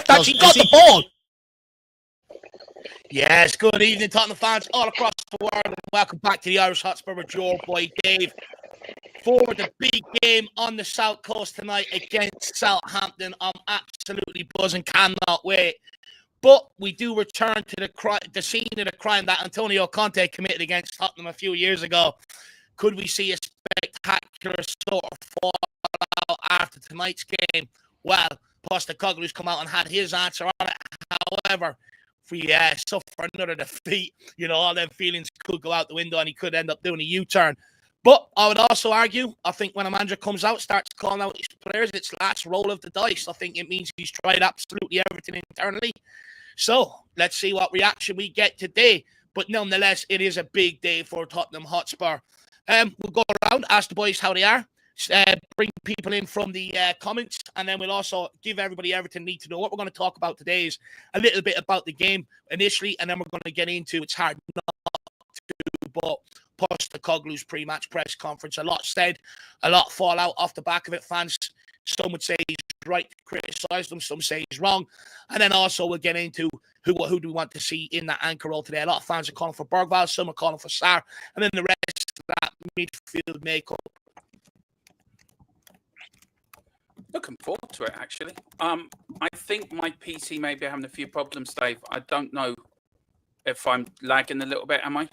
actually got the ball. Yes, good evening, Tottenham fans all across the world, and welcome back to the Irish Hotspur with your boy Dave for the big game on the South Coast tonight against Southampton. I'm absolutely buzzing, cannot wait. But we do return to the scene of the crime that Antonio Conte committed against Tottenham a few years ago. Could we see a spectacular sort of fallout after tonight's game? Well, Postecoglou's come out and had his answer on it. However, if we suffer another defeat, all them feelings could go out the window and he could end up doing a U-turn. But I would also argue, I think when a manager comes out, starts calling out his players, it's last roll of the dice. I think it means he's tried absolutely everything internally. So let's see what reaction we get today. But nonetheless, it is a big day for Tottenham Hotspur. We'll go around, ask the boys how they are, bring people in from the comments, and then we'll also give everybody everything they need to know. What we're going to talk about today is a little bit about the game initially, and then we're going to get into, it's hard not to, but Postecoglou's pre-match press conference. A lot said, a lot fallout off the back of it. Fans, some would say he's right to criticise them, some say he's wrong. And then also we'll get into who do we want to see in that anchor role today. A lot of fans are calling for Bergwijn, some are calling for Sarr, and then the rest of that midfield makeup. Looking forward to it, actually. I think my PC may be having a few problems, Dave. I don't know if I'm lagging a little bit, am I?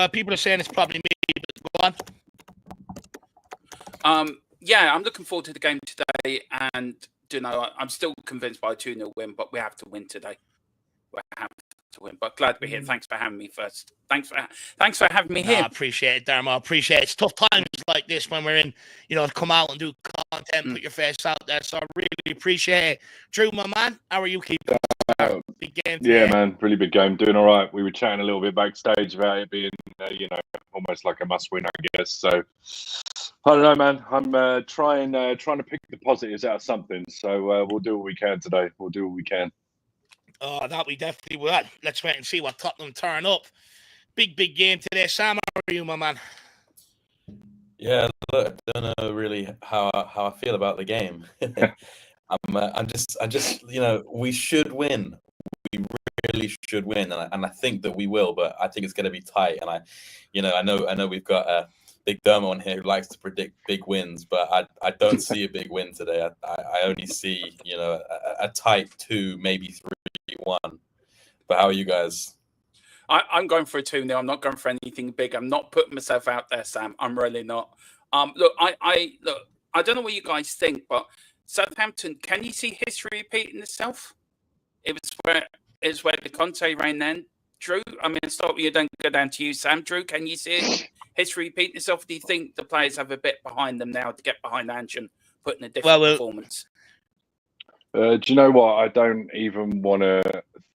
People are saying it's probably me, but go on. Yeah, I'm looking forward to the game today, and I'm still convinced by a 2-0 win, but we have to win today. We have to win. But glad to be here. Thanks for having me first. Thanks for having me here. I appreciate it, Dermo. I appreciate it. It's tough times like this when we're in, to come out and do content, put your face out there. So I really appreciate it. Drew, my man, how are you keeping? Big game today. Yeah, man, really big game. Doing all right. We were chatting a little bit backstage about it being, almost like a must-win, I guess. So I don't know, man. I'm trying to pick the positives out of something. So we'll do what we can today. We'll do what we can. Oh, that we definitely will. Let's wait and see what Tottenham turn up. Big game today. Sam, how are you, my man? Yeah, look, I don't know really how I feel about the game. I'm just we should win. We really should win, and I think that we will. But I think it's going to be tight. And I know we've got Big Dermo on here who likes to predict big wins, but I don't see a big win today. I only see a tight 2, maybe 3-1. But how are you guys? I'm going for a 2-0. I'm not going for anything big. I'm not putting myself out there, Sam. I'm really not. Look, I don't know what you guys think, but Southampton, can you see history repeating itself? It's where the Conte reign then. Drew, I mean, stop you, don't go down to you, Sam. Drew, can you see history repeating itself? Do you think the players have a bit behind them now to get behind Ange and put in a different performance? Do you know what? I don't even want to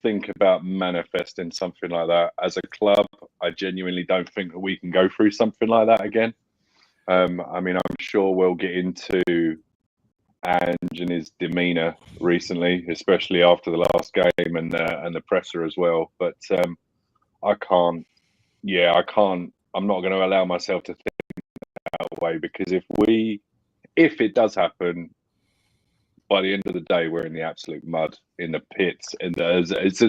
think about manifesting something like that. As a club, I genuinely don't think that we can go through something like that again. I mean, I'm sure we'll get into Ange and his demeanour recently, especially after the last game and the presser as well. But I can't. I'm not going to allow myself to think that way, because if it does happen, by the end of the day, we're in the absolute mud, in the pits, and it's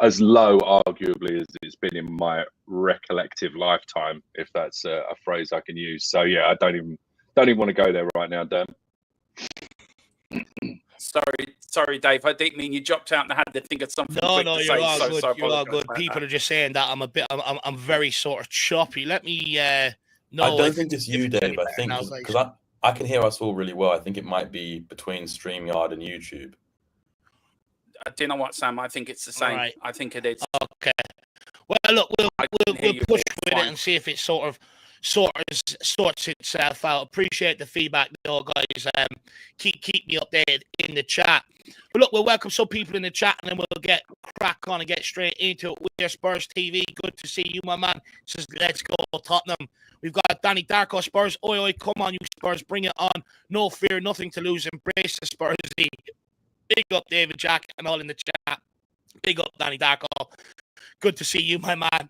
as low, arguably, as it's been in my recollective lifetime, if that's a phrase I can use. So yeah, I don't even want to go there right now, Dan. Sorry, Dave. I didn't mean you dropped out and I had to think of something. No, you're all good. You're all good. People are just saying that I'm very sort of choppy. Let me know. I don't think it's you, Dave. I think because I can hear us all really well. I think it might be between StreamYard and YouTube. Do you know what, Sam? I think it's the same. Right. I think it is. Okay. Well, look, we'll push with it and see if it sort of sorts itself out. Appreciate the feedback, though, guys. Keep me updated in the chat. But look, we'll welcome some people in the chat, and then we'll get crack on and get straight into it. We're Spurs TV. Good to see you, my man. Says, let's go, Tottenham. We've got Danny Darko Spurs. Oi, come on, you Spurs. Bring it on. No fear, nothing to lose. Embrace the Spurs. Big up, David Jack, and all in the chat. Big up, Danny Darko. Good to see you, my man.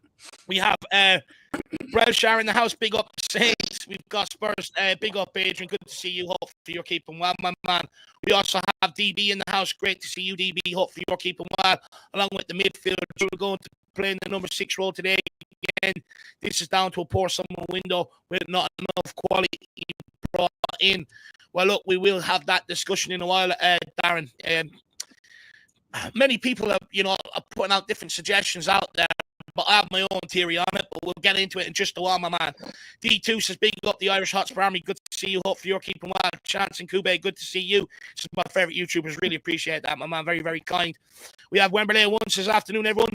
We have Brelshaw in the house. Big up, Saints. we've got Spurs. Big up, Adrian. Good to see you. Hopefully you're keeping well, my man. We also have DB in the house. Great to see you, DB. Hopefully you're keeping well, along with the midfielder. We're going to play in the number 6 role today. Again, this is down to a poor summer window with not enough quality brought in. Well, look, we will have that discussion in a while, Darren. Many people are putting out different suggestions out there, but I have my own theory on it, but we'll get into it in just a while, my man. D2 says, big up the Irish Hotspur Army. Good to see you. Hopefully you're keeping well. Chance and Kube, good to see you. This is my favourite YouTubers. Really appreciate that, my man. Very, very kind. We have Wembley 1 says, afternoon, everyone.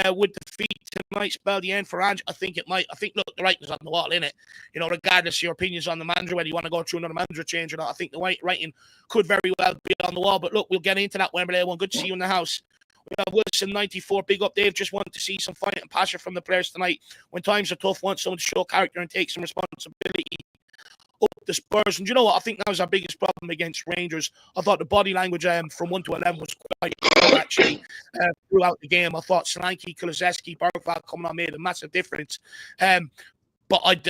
Would defeat tonight spell the end for Ange? I think it might. I think, look, the writing's on the wall, innit? Regardless of your opinions on the manager, whether you want to go through another manager change or not, I think the writing could very well be on the wall. But look, we'll get into that, Wembley 1. Good to see you in the house. We have Wilson 94. Big up, Dave. Just wanted to see some fight and passion from the players tonight. When times are tough, want someone to show character and take some responsibility. Up the Spurs. And you know what? I think that was our biggest problem against Rangers. I thought the body language from 1 to 11 was quite good, actually, throughout the game. I thought Solanke, Kulusevski, Bergvall coming on made a massive difference. But I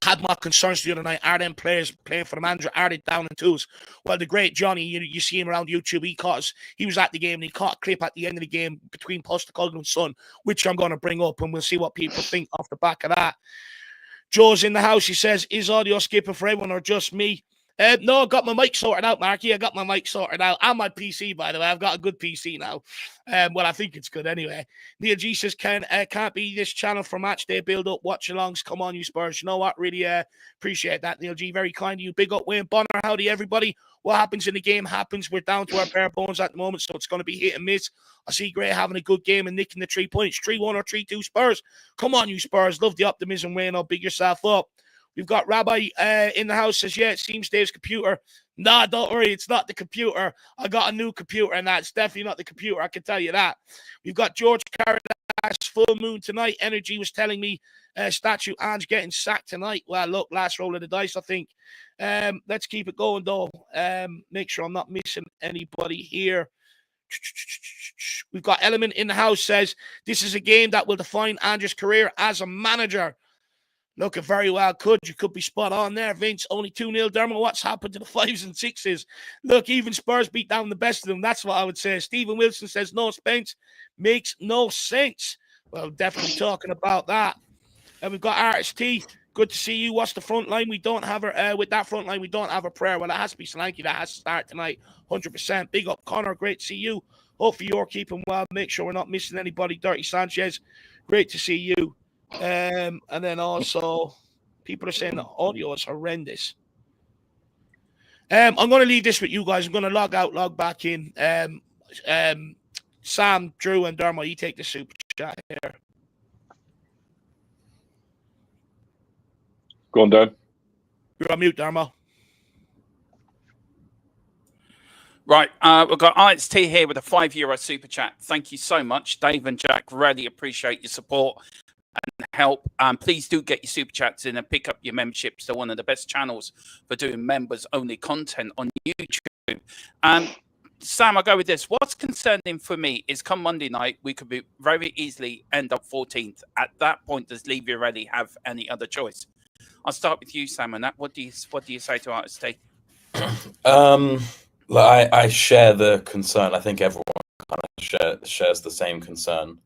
had my concerns the other night. Are them players playing for the manager? Are they down in tools? Well, the great Johnny, you see him around YouTube. He was at the game and he caught a clip at the end of the game between Postecoglou and Son, which I'm going to bring up, and we'll see what people think off the back of that. Joe's in the house. He says, is audio skipping for everyone or just me? No, I got my mic sorted out, Marky. I got my mic sorted out. And my PC, by the way. I've got a good PC now. Well, I think it's good anyway. Neil G says, can't be this channel for match day build-up, watch-alongs. Come on, you Spurs. You know what? Really appreciate that, Neil G. Very kind of you. Big up, Wayne Bonner. Howdy, everybody. What happens in the game happens. We're down to our bare bones at the moment, so it's going to be hit and miss. I see Gray having a good game and nicking the 3 points. 3-1 or 3-2 Spurs. Come on, you Spurs. Love the optimism, Wayne. I'll big yourself up. We've got Rabbi in the house. Says, yeah, it seems Dave's computer. Nah, don't worry. It's not the computer. I got a new computer, and that's definitely not the computer. I can tell you that. We've got George Caradas, full moon tonight. Energy was telling me statue Ange getting sacked tonight. Well, look, last roll of the dice, I think. Let's keep it going, though. Make sure I'm not missing anybody here. We've got Element in the house. Says, this is a game that will define Ange's career as a manager. Look, it very well could. You could be spot on there, Vince. Only 2-0, Dermo. What's happened to the 5s and 6s? Look, even Spurs beat down the best of them. That's what I would say. Stephen Wilson says, no Spence. Makes no sense. Well, definitely talking about that. And we've got Artist T. Good to see you. What's the front line? We don't have her. With that front line, we don't have a prayer. Well, it has to be Solanke that has to start tonight. 100%. Big up, Connor. Great to see you. Hopefully you're keeping well. Make sure we're not missing anybody. Dirty Sanchez. Great to see you. And then also, people are saying the audio is horrendous. I'm going to leave this with you guys. I'm going to log out, log back in. Sam, Drew, and Dermo, you take the super chat here. Go on, Dan. You're on mute, Dermo. Right, we've got IXT here with a €5 super chat. Thank you so much, Dave and Jack. Really appreciate your support and help. Please do get your super chats in and pick up your memberships. They're one of the best channels for doing members only content on YouTube. Sam, I'll go with this. What's concerning for me is come Monday night, we could be very easily end up 14th. At that point, does Levy really have any other choice? I'll start with you, Sam, and that. What do you say to IXT? I share the concern. I think everyone kind of shares the same concern.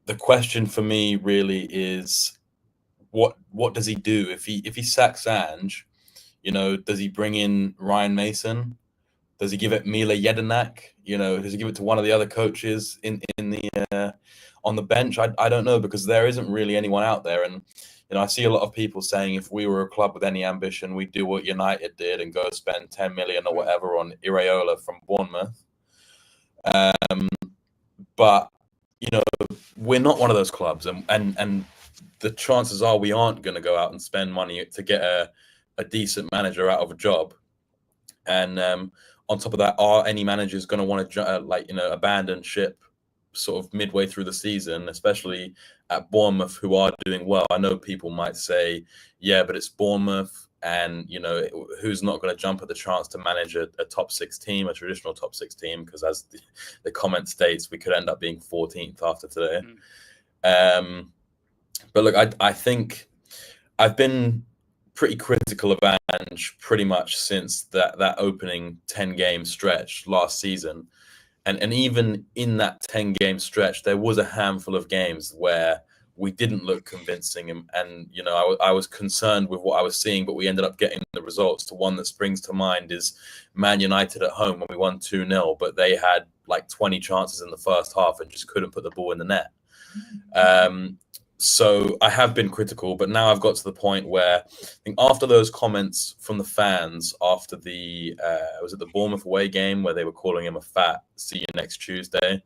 The question for me really is, what does he do if he sacks Ange? Does he bring in Ryan Mason? Does he give it Mila Jedinak? Does he give it to one of the other coaches in the on the bench? I don't know, because there isn't really anyone out there. And I see a lot of people saying if we were a club with any ambition, we'd do what United did and go spend 10 million or whatever on Iraola from Bournemouth. But we're not one of those clubs, and the chances are we aren't going to go out and spend money to get a decent manager out of a job. And on top of that, are any managers going to want to abandon ship sort of midway through the season, especially at Bournemouth, who are doing well? I know people might say, yeah, but it's Bournemouth, and who's not going to jump at the chance to manage a top 6 team, a traditional top 6 team, because as the comment states, we could end up being 14th after today. But look, I think I've been pretty critical of Ange pretty much since that opening 10-game stretch last season. And even in that 10-game stretch, there was a handful of games where we didn't look convincing. And you know, I was concerned with what I was seeing, but we ended up getting the results. The one that springs to mind is Man United at home when we won 2-0, but they had like 20 chances in the first half and just couldn't put the ball in the net. So I have been critical, but now I've got to the point where I think after those comments from the fans after the was it the Bournemouth away game where they were calling him a fat "see you next Tuesday,"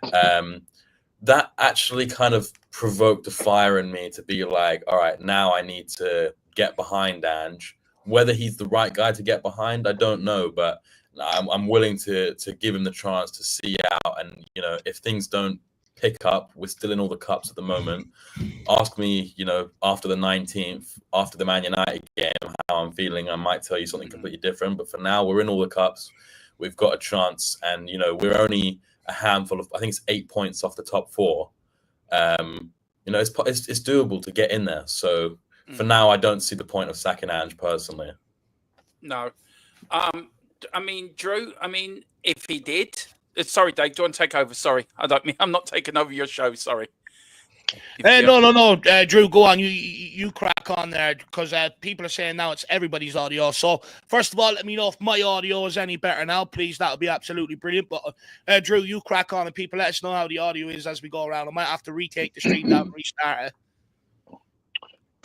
that actually kind of provoked a fire in me to be like, all right, now I need to get behind Ange. Whether he's the right guy to get behind, I don't know, but I'm willing to give him the chance to see out. And you know, if things don't pick up, we're still in all the cups at the moment. Ask me, you know, after the 19th, after the Man United game, how I'm feeling. I might tell you something completely different. But for now, we're in all the cups. We've got a chance, and you know, we're only a handful of, I think it's 8 points off the top 4. You know, it's doable to get in there. So for now, I don't see the point of sacking Ange personally. No, I mean, Drew. I mean, if he did. Sorry, Dave. Do you want to take over? Sorry, I'm not taking over your show. Sorry. No. Drew, go on. You crack on there because people are saying now it's everybody's audio. So first of all, let me know if my audio is any better now, please. That would be absolutely brilliant. But Drew, you crack on and people let us know how the audio is as we go around. I might have to retake the stream down and restart it.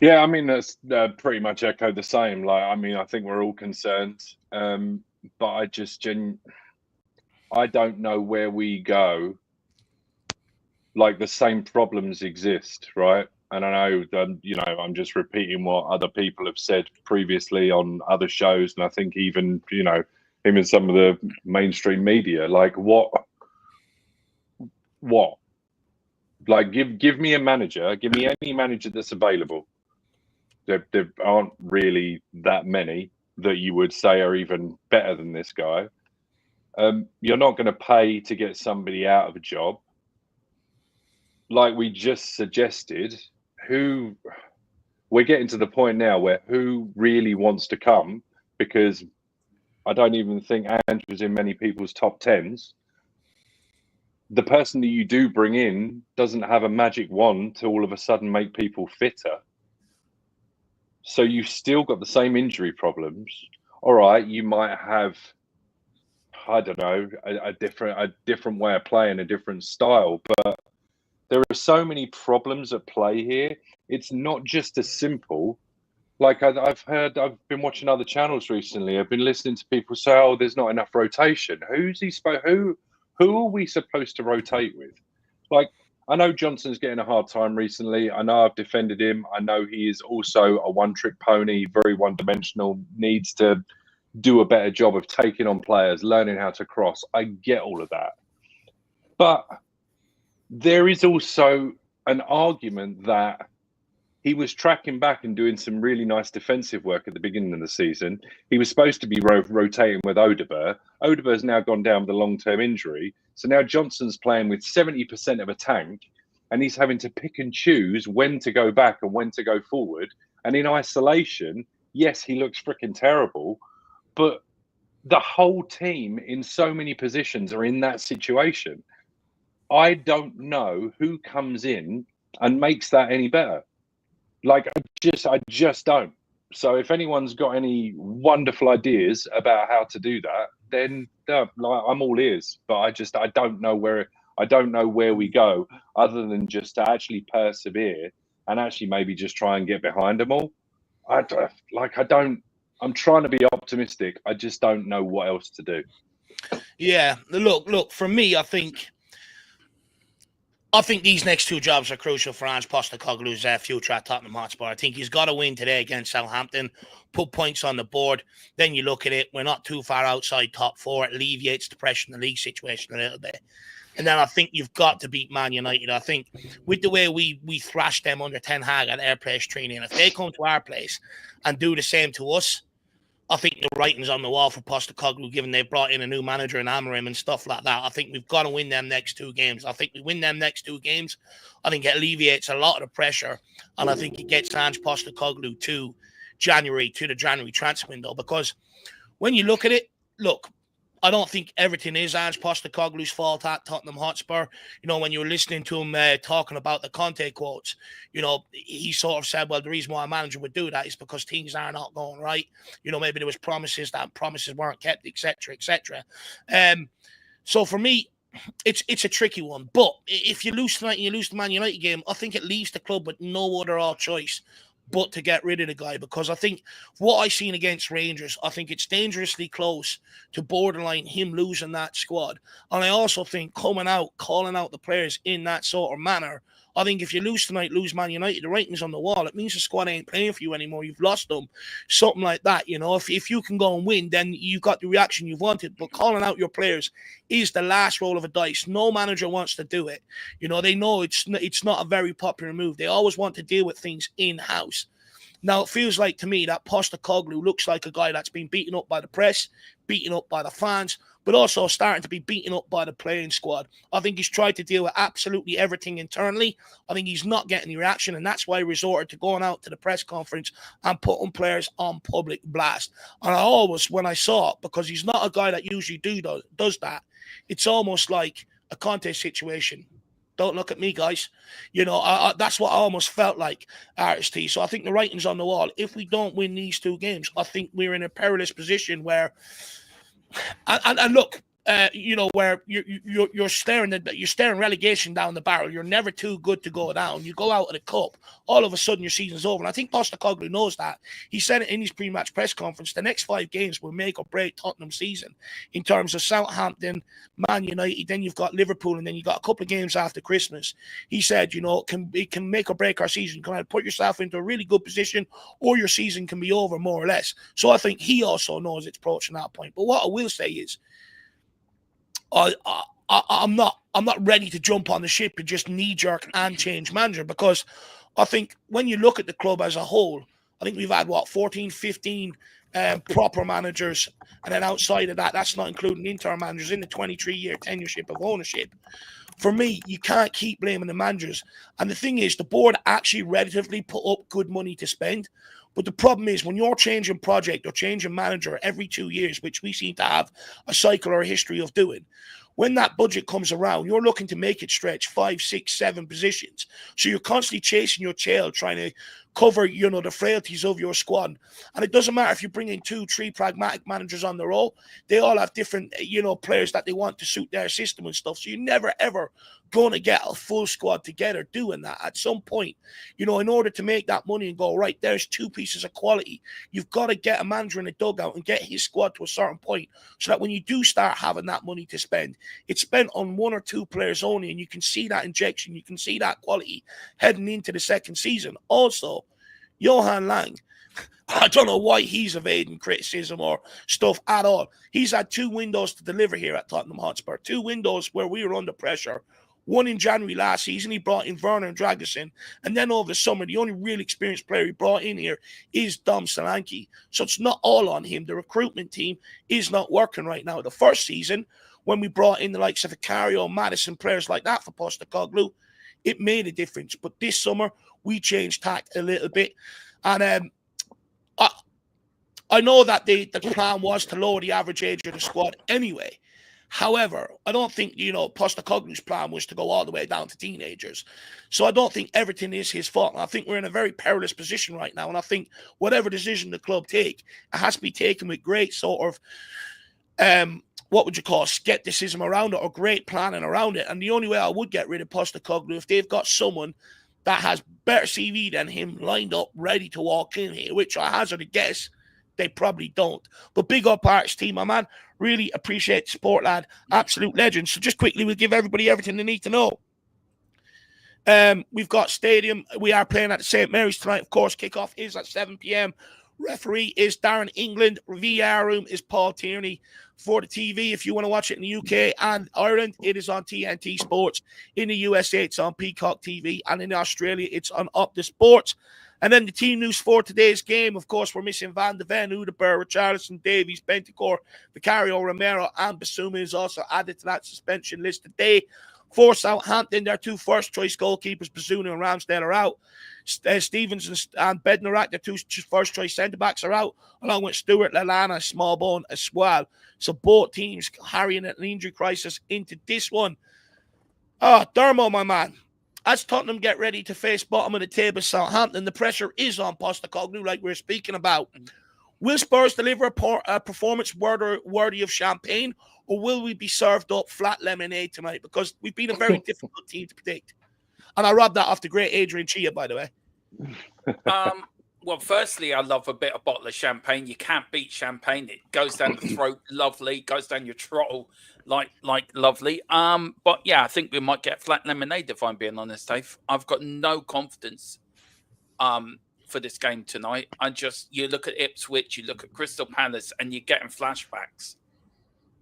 Yeah, I mean, that's pretty much echoed the same. Like, I mean, I think we're all concerned, but I just I don't know where we go. Like, the same problems exist, right? And I know, you know, I'm just repeating what other people have said previously on other shows, and I think even, you know, even some of the mainstream media. Like, what? Like, give me a manager. Give me any manager that's available. There aren't really that many that you would say are even better than this guy. You're not going to pay to get somebody out of a job. Like we just suggested, we're getting to the point now where who really wants to come, because I don't even think Ange was in many people's top 10s. The person that you do bring in doesn't have a magic wand to all of a sudden make people fitter. So you've still got the same injury problems. All right, you might have, I don't know, a different way of playing, a different style, but there are so many problems at play here. It's not just as simple. Like I've been watching other channels recently. I've been listening to people say, "Oh, there's not enough rotation." Who are we supposed to rotate with? Like, I know Johnson's getting a hard time recently. I know I've defended him. I know he is also a one-trick pony, very one-dimensional, needs to do a better job of taking on players, learning how to cross. I get all of that. But there is also an argument that he was tracking back and doing some really nice defensive work at the beginning of the season. He was supposed to be rotating with Odegaard. Odegaard's now gone down with a long-term injury. So now Johnson's playing with 70% of a tank, and he's having to pick and choose when to go back and when to go forward. And in isolation, yes, he looks freaking terrible, but the whole team in so many positions are in that situation. I don't know who comes in and makes that any better. Like, I just don't. So if anyone's got any wonderful ideas about how to do that, then like, I'm all ears. But I don't know where we go other than just to actually persevere and actually maybe just try and get behind them all. I'm trying to be optimistic. I just don't know what else to do. Yeah, look. For me, I think these next 2 jobs are crucial for Ange Postecoglou's future at Tottenham Hotspur. I think he's got to win today against Southampton, put points on the board. Then you look at it, we're not too far outside top 4. It alleviates the pressure in the league situation a little bit. And then I think you've got to beat Man United. I think with the way we thrashed them under Ten Hag at their place training, if they come to our place and do the same to us, I think the writing's on the wall for Postecoglou, given they've brought in a new manager in Amorim and stuff like that. I think we've got to win them next 2 games. I think we win them next 2 games. I think it alleviates a lot of the pressure, and I think it gets Ange Postecoglou to the January transfer window. Because when you look at it, I don't think everything is Ange Postecoglou's fault at Tottenham Hotspur. When you were listening to him talking about the Conte quotes, he sort of said, well, the reason why a manager would do that is because things are not going right. Maybe there was promises weren't kept, etc., etc. So for me, it's a tricky one. But if you lose tonight and you lose the Man United game, I think it leaves the club with no other choice but to get rid of the guy, because I think what I seen against Rangers, I think it's dangerously close to borderline him losing that squad. And I also think calling out the players in that sort of manner, I think if you lose tonight, lose Man United, the writing's on the wall. It means the squad ain't playing for you anymore. You've lost them. Something like that, If you can go and win, then you've got the reaction you've wanted. But calling out your players is the last roll of a dice. No manager wants to do it. They know it's not a very popular move. They always want to deal with things in-house. Now, it feels like to me that Postecoglou looks like a guy that's been beaten up by the press, beaten up by the fans, but also starting to be beaten up by the playing squad. I think he's tried to deal with absolutely everything internally. I think he's not getting the reaction, and that's why he resorted to going out to the press conference and putting players on public blast. And I always, when I saw it, because he's not a guy that usually does that, it's almost like a Conte situation. Don't look at me, guys. That's what I almost felt like, RST. So I think the writing's on the wall. If we don't win these 2 games, I think we're in a perilous position where, and look, where you're staring relegation down the barrel. You're never too good to go down. You go out of the cup, all of a sudden your season's over. And I think Postecoglou knows that. He said it in his pre-match press conference. The next 5 games will make or break Tottenham's season in terms of Southampton, Man United. Then you've got Liverpool, and then you've got a couple of games after Christmas. He said, it can make or break our season. You can either put yourself into a really good position, or your season can be over more or less. So I think he also knows it's approaching that point. But what I will say is, I'm not ready to jump on the ship and just knee-jerk and change manager, because I think when you look at the club as a whole, I think we've had, 14, 15 proper managers, and then outside of that, that's not including interim managers in the 23-year tenureship of ownership. For me, you can't keep blaming the managers. And the thing is, the board actually relatively put up good money to spend. But the problem is, when you're changing project or changing manager every 2 years, which we seem to have a cycle or a history of doing, when that budget comes around, you're looking to make it stretch 5, 6, 7 positions. So you're constantly chasing your tail, trying to cover, the frailties of your squad. And it doesn't matter if you bring in 2, 3 pragmatic managers on the roll. They all have different, players that they want to suit their system and stuff. So you're never, ever going to get a full squad together doing that. At some point, in order to make that money and go, right, there's 2 pieces of quality, you've got to get a manager in the dugout and get his squad to a certain point, so that when you do start having that money to spend, it's spent on 1 or 2 players only, and you can see that injection, you can see that quality heading into the second season. Also, Johan Lang, I don't know why he's evading criticism or stuff at all. He's had 2 windows to deliver here at Tottenham Hotspur, 2 windows where we were under pressure. One in January last season, he brought in Werner and Dragusin. And then over the summer, the only real experienced player he brought in here is Dom Solanke. So it's not all on him. The recruitment team is not working right now. The first season, when we brought in the likes of Vicario, Madison, players like that for Postecoglou, it made a difference. But this summer, we changed tack a little bit. And I know that the plan was to lower the average age of the squad anyway. However, I don't think, Postecoglou's plan was to go all the way down to teenagers. So I don't think everything is his fault. And I think we're in a very perilous position right now. And I think whatever decision the club take, it has to be taken with great sort of, skepticism around it, or great planning around it. And the only way I would get rid of Postecoglou, if they've got someone that has better CV than him lined up, ready to walk in here, which I hazard a guess they probably don't. But big up Arts team, my man. Really appreciate the support, lad. Absolute legend. So just quickly, we'll give everybody everything they need to know. We've got stadium. We are playing at the St. Mary's tonight. Of course, kickoff is at 7 p.m. Referee is Darren England. VR room is Paul Tierney. For the TV, if you want to watch it in the UK and Ireland, it is on TNT Sports. In the USA, it's on Peacock TV. And in Australia, it's on Optus Sports. And then the team news for today's game, of course, we're missing Van de Ven, Udeberg, Richarlison, Davies, Bentancur, Vicario, Romero, and Basuma is also added to that suspension list today. For Southampton, their 2 first-choice goalkeepers, Basuna and Ramsdale, are out. Stevens and Bednarak, their 2 first-choice centre-backs, are out, along with Stuart, Lallana, Smallbone as well. So both teams carrying an injury crisis into this one. Dermo, my man. As Tottenham get ready to face bottom of the table Southampton, the pressure is on Postecoglou, like we were speaking about. Will Spurs deliver a performance worthy of champagne, or will we be served up flat lemonade tonight? Because we've been a very difficult team to predict. And I robbed that off the great Adrian Chia, by the way. Well, firstly, I love a bit of bottle of champagne. You can't beat champagne. It goes down the throat, lovely. Goes down your throttle, like lovely. But yeah, I think we might get flat lemonade, if I'm being honest, Dave. I've got no confidence for this game tonight. You look at Ipswich, you look at Crystal Palace, and you're getting flashbacks.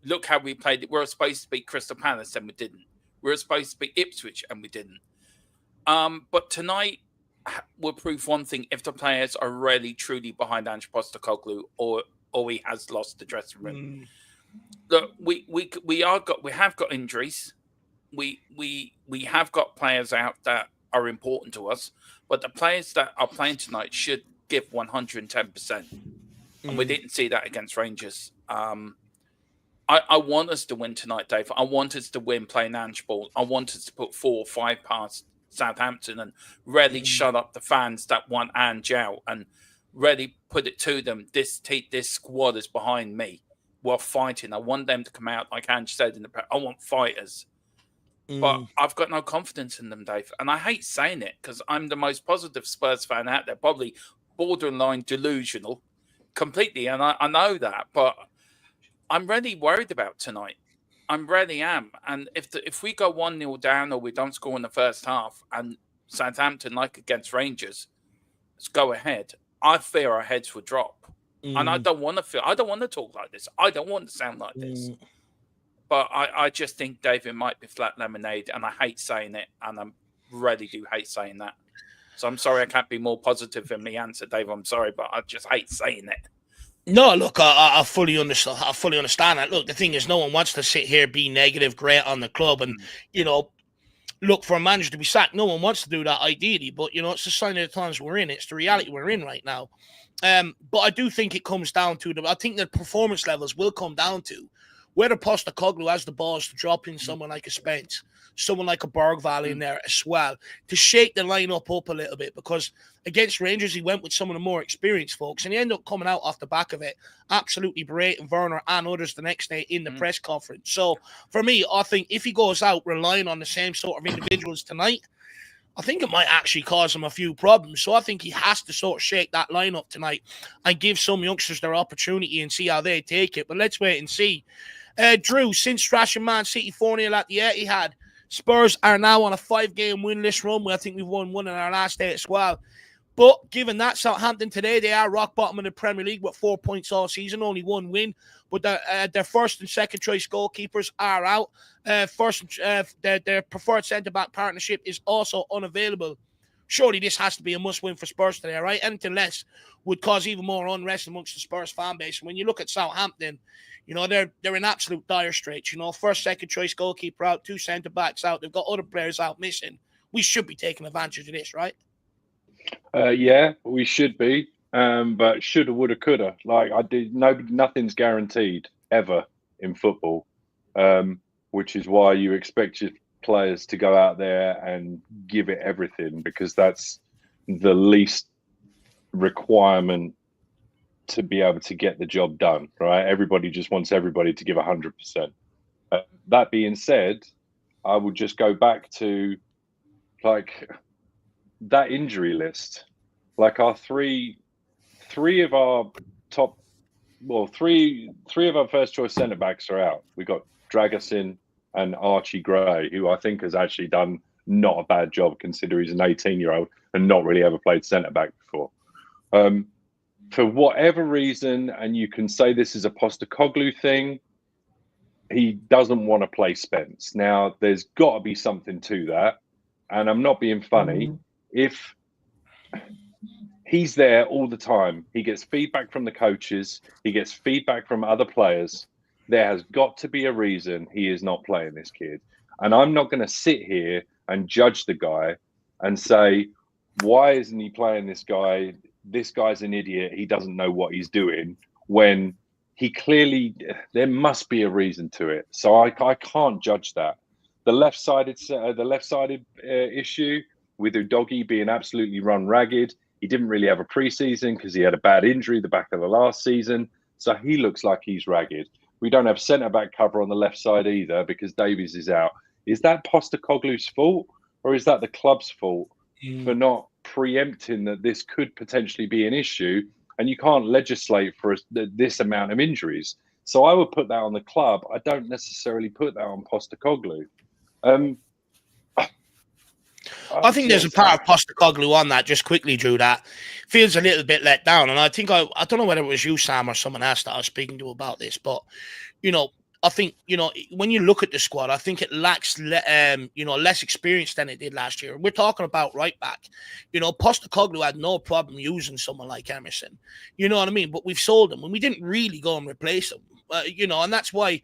Look how we played it. We were supposed to beat Crystal Palace, and we didn't. We were supposed to beat Ipswich, and we didn't. But tonight will prove one thing: if the players are really truly behind Ange Postecoglou, or he has lost the dressing room. Look, we have got injuries. We have got players out that are important to us, but the players that are playing tonight should give 110%, and we didn't see that against Rangers. I want us to win tonight, Dave. I want us to win playing Ange ball. I want us to put 4 or 5 past Southampton and really shut up the fans that want Ange out, and really put it to them. This squad is behind me. We're fighting. I want them to come out, like Ange said in the press. I want fighters. But I've got no confidence in them, Dave. And I hate saying it because I'm the most positive Spurs fan out there, probably borderline delusional completely. And I know that, but I'm really worried about tonight. I really am. And if we go 1-0 down, or we don't score in the first half, and Southampton, like against Rangers, let's go ahead, I fear our heads will drop. And I don't want to talk like this. I don't want to sound like this. But I just think David might be flat lemonade, and I hate saying it, and I really do hate saying that. So I'm sorry I can't be more positive in my answer, Dave. I'm sorry, but I just hate saying it. No, look, I fully understand. I fully understand that. Look, the thing is, no one wants to sit here, be negative, great on the club, and look for a manager to be sacked. No one wants to do that, ideally, but it's a sign of the times we're in. It's the reality we're in right now. But I do think it comes down to I think the performance levels will come down to whether Postecoglou has the balls to drop in someone like a Spence, someone like a Bergvall in there as well, to shake the lineup up a little bit, because against Rangers, he went with some of the more experienced folks, and he ended up coming out off the back of it, absolutely berating Werner and others the next day in the press conference. So for me, I think if he goes out relying on the same sort of individuals tonight, I think it might actually cause him a few problems. So I think he has to sort of shake that lineup tonight and give some youngsters their opportunity and see how they take it. But let's wait and see. Drew, since thrashing Man City 4-0 at the Etihad, Spurs are now on a 5-game winless run. I think we've won one in our last day as well. But given that, Southampton today, they are rock bottom in the Premier League with 4 points all season, only 1 win. But their first and second choice goalkeepers are out. Their preferred centre-back partnership is also unavailable. Surely this has to be a must-win for Spurs today, right? Anything less would cause even more unrest amongst the Spurs fan base. When you look at Southampton, they're in absolute dire straits. First, second choice goalkeeper out, 2 centre-backs out. They've got other players out missing. We should be taking advantage of this, right? Yeah, we should be. But shoulda, woulda, coulda. Nothing's guaranteed ever in football, which is why you expect your players to go out there and give it everything, because that's the least requirement to be able to get the job done, right? Everybody just wants everybody to give 100%. That being said, I would just go back to that injury list. Our three of our first choice centre backs are out. We got Dragusin and Archie Gray, who I think has actually done not a bad job considering he's an 18-year-old and not really ever played centre back before. for whatever reason, and you can say this is a Postecoglou thing, he doesn't want to play Spence. Now, there's got to be something to that, and I'm not being funny. If he's there all the time, he gets feedback from the coaches, he gets feedback from other players, there has got to be a reason he is not playing this kid. And I'm not going to sit here and judge the guy and say, why isn't he playing this guy? This guy's an idiot. He doesn't know what he's doing, when he clearly, there must be a reason to it. So I can't judge that. The left-sided issue with Udogie being absolutely run ragged. He didn't really have a preseason because he had a bad injury the back of the last season. So he looks like he's ragged. We don't have centre-back cover on the left side either because Davies is out. Is that Postecoglou's fault, or is that the club's fault for not preempting that this could potentially be an issue, and you can't legislate for this amount of injuries? So I would put that on the club. I don't necessarily put that on Postecoglou. I think there's a part of Postecoglou on that, just quickly, Drew, that feels a little bit let down. And I think, I don't know whether it was you, Sam, or someone else that I was speaking to about this, but, I think, when you look at the squad, I think it lacks, less experience than it did last year. We're talking about right back. Postecoglou had no problem using someone like Emerson. You know what I mean? But we've sold him, and we didn't really go and replace him. And that's why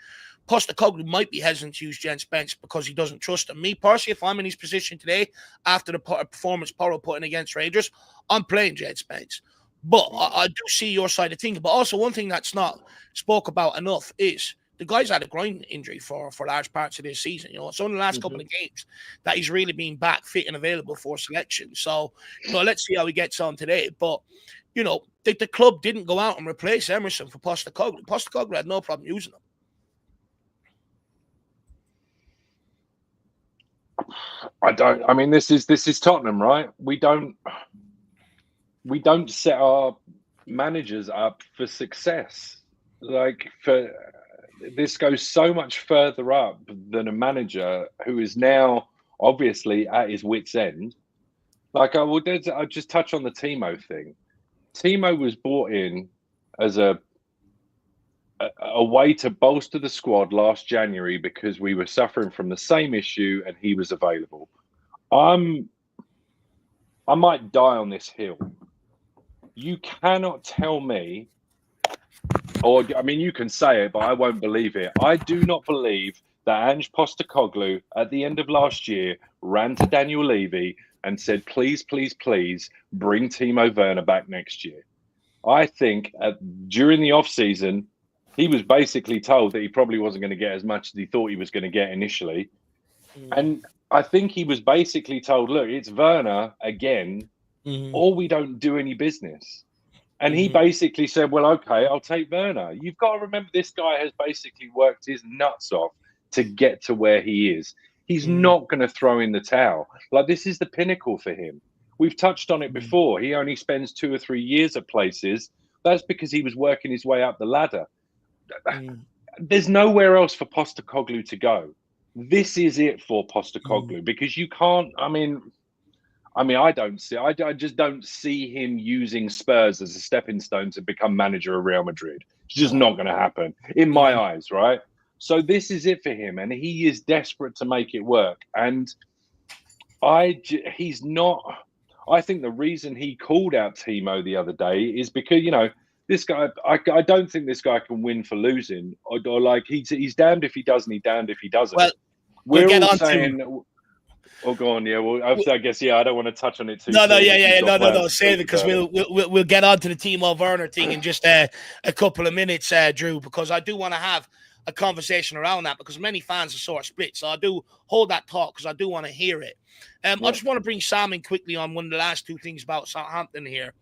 Postecoglou might be hesitant to use Jens Spence, because he doesn't trust him. Me personally, if I'm in his position today, after the performance Porro put in against Rangers, I'm playing Jens Spence. But I do see your side of things. But also, one thing that's not spoke about enough is the guy's had a groin injury for large parts of this season. It's only the last couple of games that he's really been back fit and available for selection. So, let's see how he gets on today. But, the club didn't go out and replace Emerson for Postecoglou. Postecoglou had no problem using him. This is Tottenham, right? We don't set our managers up for success. This goes so much further up than a manager who is now obviously at his wit's end. I'll just touch on the Timo thing. Timo was brought in as a way to bolster the squad last January because we were suffering from the same issue and he was available. I might die on this hill. You cannot tell me, you can say it, but I won't believe it. I do not believe that Ange Postecoglou at the end of last year ran to Daniel Levy and said, please, please, please bring Timo Werner back next year. I think during the off-season, he was basically told that he probably wasn't going to get as much as he thought he was going to get initially. And I think he was basically told, look, it's Werner again, or we don't do any business. And he basically said, well, okay, I'll take Werner. You've got to remember, this guy has basically worked his nuts off to get to where he is. He's not going to throw in the towel. This is the pinnacle for him. We've touched on it before. He only spends 2 or 3 years at places. That's because he was working his way up the ladder. There's nowhere else for Postecoglou to go. This is it for Postecoglou, because you can't. I just don't see him using Spurs as a stepping stone to become manager of Real Madrid. It's just not going to happen in my eyes, right? So this is it for him, and he is desperate to make it work. And he's not. I think the reason he called out Timo the other day is because this guy. I don't think this guy can win for losing. Or he's damned if he does, and he's damned if he doesn't. Well, we're all saying. Oh, go on. Yeah, well, I guess I don't want to touch on it too. No. Save it, because we'll get on to the Timo Werner thing in just a couple of minutes, Drew, because I do want to have a conversation around that, because many fans are sort of split. So I do hold that thought because I do want to hear it. I just want to bring Sam in quickly on one of the last two things about Southampton here.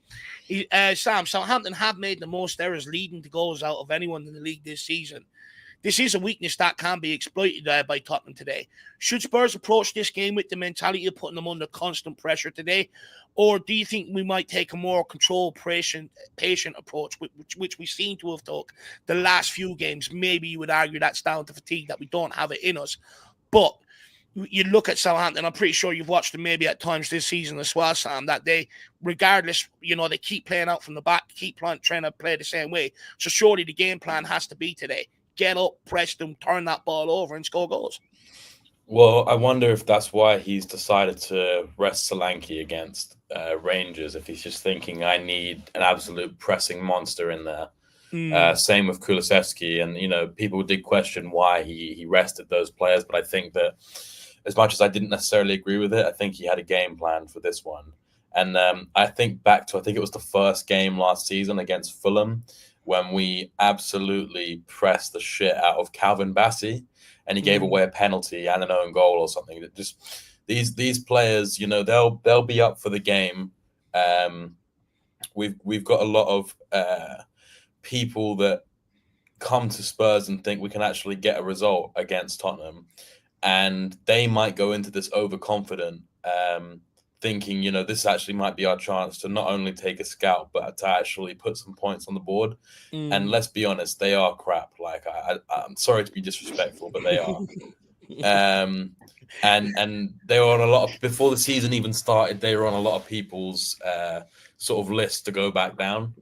Sam, Southampton have made the most errors leading to goals out of anyone in the league this season. This is a weakness that can be exploited by Tottenham today. Should Spurs approach this game with the mentality of putting them under constant pressure today? Or do you think we might take a more controlled, patient approach, which we seem to have took the last few games? Maybe you would argue that's down to fatigue, that we don't have it in us. But you look at Southampton, I'm pretty sure you've watched them maybe at times this season as well, Sam, that they, regardless, they keep playing out from the back, keep trying to play the same way. So surely the game plan has to be today. Get up, press them, turn that ball over and score goals. Well, I wonder if that's why he's decided to rest Solanke against Rangers, if he's just thinking, I need an absolute pressing monster in there. Same with Kulusevski, and people did question why he rested those players, but I think that as much as I didn't necessarily agree with it, I think he had a game plan for this one. And I think back to, I think it was the first game last season against Fulham when we absolutely pressed the shit out of Calvin Bassey, and he gave away a penalty and an own goal or something. That just these players, they'll be up for the game. We've got a lot of people that come to Spurs and think we can actually get a result against Tottenham, and they might go into this overconfident, thinking, this actually might be our chance to not only take a scalp, but to actually put some points on the board. And let's be honest, they are crap. Like, I'm sorry to be disrespectful, but they are. And they were on a lot of, before the season even started, they were on a lot of people's sort of list to go back down.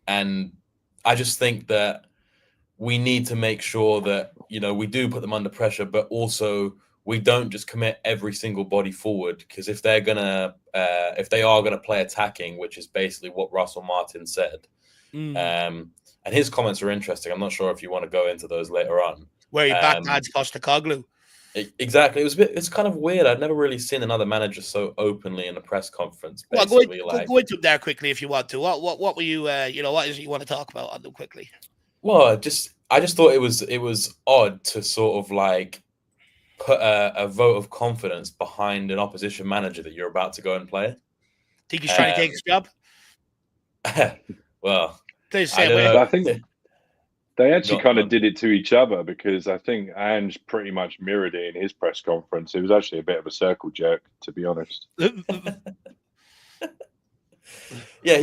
And I just think that we need to make sure that, we do put them under pressure, but also we don't just commit every single body forward, because if they are gonna play attacking, which is basically what Russell Martin said, and his comments are interesting. I'm not sure if you want to go into those later on. Where he backhands Postecoglou. Exactly. It's kind of weird. I've never really seen another manager so openly in a press conference. Well, go into there quickly if you want to. What were you? What is it you want to talk about on them quickly? Well, I just thought it was odd to sort of like put a vote of confidence behind an opposition manager that you're about to go and play. Think he's trying to take his job? Well, I think they actually kind of did it to each other, because I think Ange pretty much mirrored it in his press conference. It was actually a bit of a circle jerk, to be honest. Yeah,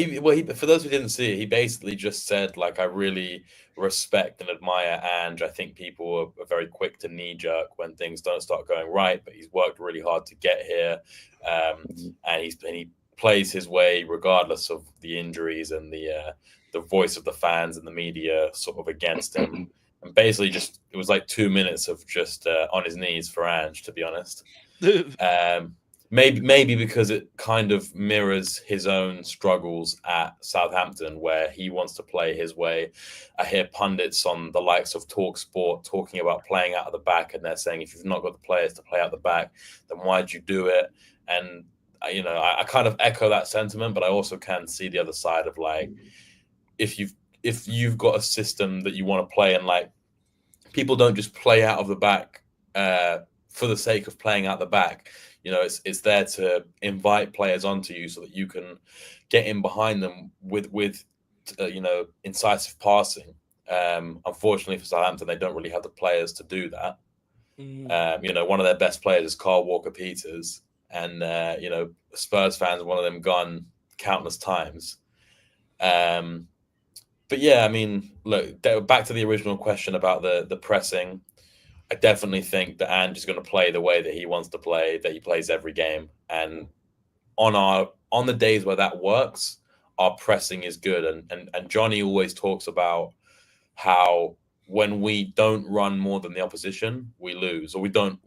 for those who didn't see it, he basically just said, like, I really respect and admire Ange. I think people are very quick to knee-jerk when things don't start going right, but he's worked really hard to get here, and he plays his way regardless of the injuries and the voice of the fans and the media sort of against him. And basically it was like 2 minutes of just on his knees for Ange, to be honest. Maybe because it kind of mirrors his own struggles at Southampton, where he wants to play his way. I hear pundits on the likes of TalkSport talking about playing out of the back, and they're saying, if you've not got the players to play out the back, then why'd you do it? And I kind of echo that sentiment, but I also can see the other side of, like, if you've got a system that you want to play, and like, people don't just play out of the back for the sake of playing out the back. It's there to invite players onto you so that you can get in behind them with incisive passing. Unfortunately for Southampton, they don't really have the players to do that. One of their best players is Carl Walker-Peters, and Spurs fans, one of them gone countless times. But yeah, I mean, look, back to the original question about the pressing. I definitely think that Ange is going to play the way that he wants to play, that he plays every game. And on the days where that works, our pressing is good. And Johnny always talks about how when we don't run more than the opposition, we lose, or we don't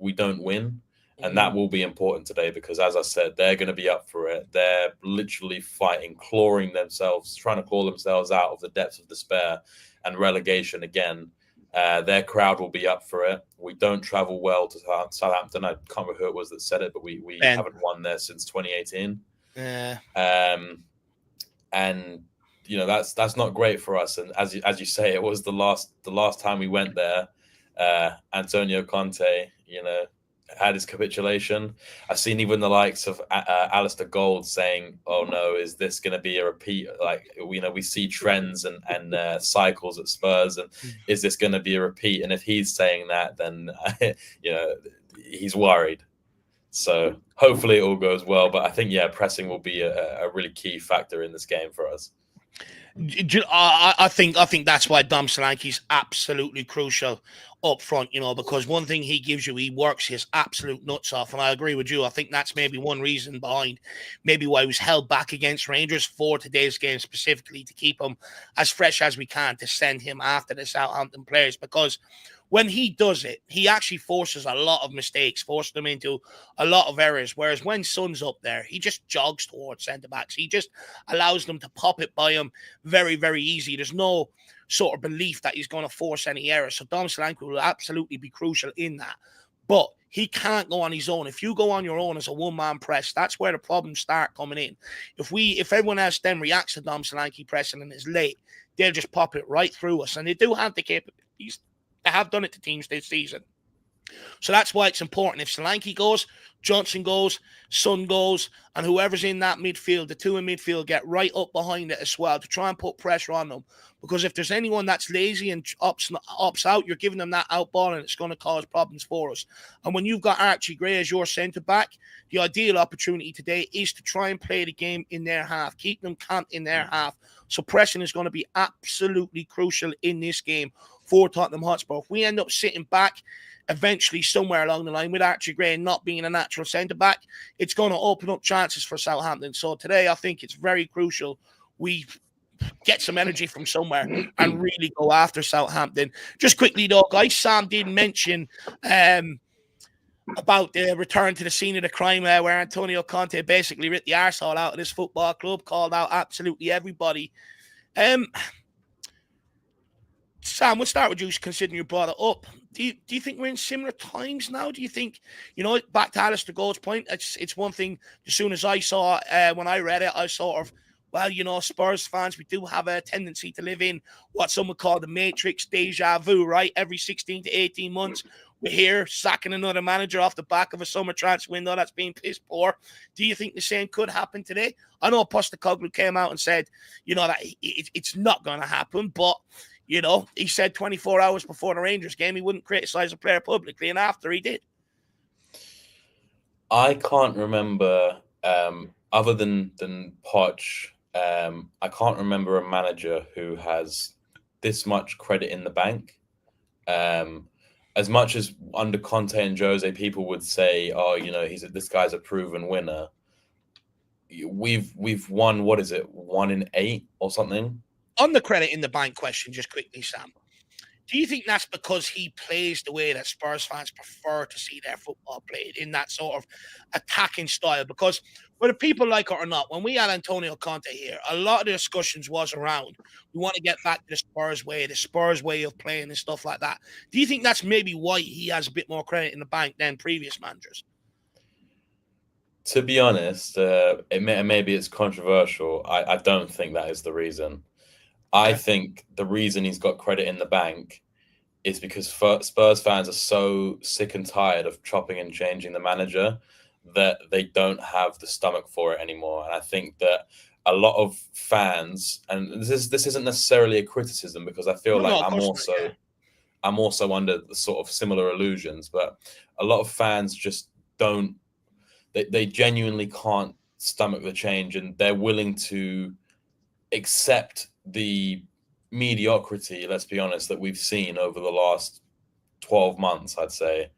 win. And that will be important today, because, as I said, they're going to be up for it. They're literally fighting, trying to claw themselves out of the depths of despair and relegation again. Their crowd will be up for it. We don't travel well to Southampton. I can't remember who it was that said it, but we haven't won there since 2018. Yeah. And that's not great for us. And as you say, it was the last time we went there. Antonio Conte, had his capitulation. I've seen even the likes of Alistair Gold saying, "Oh no, is this going to be a repeat? Like, we see trends and cycles at Spurs, and is this going to be a repeat?" And if he's saying that, then he's worried. So hopefully it all goes well. But I think pressing will be a really key factor in this game for us. I think that's why Dom Solanke's absolutely crucial up front, because one thing he gives you, he works his absolute nuts off. And I agree with you. I think that's maybe one reason behind maybe why he was held back against Rangers for today's game specifically, to keep him as fresh as we can, to send him after the Southampton players, because when he does it, he actually forces a lot of mistakes, forces them into a lot of errors. Whereas when Son's up there, he just jogs towards centre-backs. He just allows them to pop it by him very, very easy. There's no sort of belief that he's going to force any errors. So Dom Solanke will absolutely be crucial in that. But he can't go on his own. If you go on your own as a one-man press, that's where the problems start coming in. If everyone else then reacts to Dom Solanke pressing and is late, they'll just pop it right through us. And they do have the capabilities. They have done it to teams this season. So that's why it's important. If Solanke goes, Johnson goes, Son goes, and whoever's in that midfield, the two in midfield, get right up behind it as well to try and put pressure on them. Because if there's anyone that's lazy and opts out, you're giving them that out ball, and it's going to cause problems for us. And when you've got Archie Gray as your centre-back, the ideal opportunity today is to try and play the game in their half. Keep them camped in their half. So pressing is going to be absolutely crucial in this game for Tottenham Hotspur. If we end up sitting back eventually somewhere along the line with Archie Gray not being a natural centre-back, it's going to open up chances for Southampton. So today I think it's very crucial we get some energy from somewhere and really go after Southampton. Just quickly though, guys, Sam did mention about the return to the scene of the crime where Antonio Conte basically ripped the arsehole out of this football club, called out absolutely everybody. Sam, we'll start with you, considering you brought it up. Do you think we're in similar times now? Do you think, back to Alistair Gold's point, it's one thing, as soon as I saw, when I read it, I sort of, well, Spurs fans, we do have a tendency to live in what some would call the Matrix deja vu, right? Every 16 to 18 months, we're here sacking another manager off the back of a summer transfer window that's been piss poor. Do you think the same could happen today? I know Postecoglou came out and said, that it's not going to happen, but he said 24 hours before the Rangers game he wouldn't criticize a player publicly, and after he did. I can't remember, other than Poch, I can't remember a manager who has this much credit in the bank. As much as under Conte and Jose, people would say, "Oh, this guy's a proven winner." We've won, what is it, 1 in 8 or something? On the credit in the bank question, just quickly, Sam, do you think that's because he plays the way that Spurs fans prefer to see their football played, in that sort of attacking style? Because whether people like it or not, when we had Antonio Conte here, a lot of the discussions was around, we want to get back to the Spurs way of playing and stuff like that. Do you think that's maybe why he has a bit more credit in the bank than previous managers? To be honest, maybe it's controversial. I don't think that is the reason. I think the reason he's got credit in the bank is because Spurs fans are so sick and tired of chopping and changing the manager that they don't have the stomach for it anymore. And I think that a lot of fans, and this isn't necessarily a criticism, because I feel like I'm also under the sort of similar illusions, but a lot of fans just don't, they genuinely can't stomach the change, and they're willing to accept the mediocrity, let's be honest, that we've seen over the last 12 months, I'd say,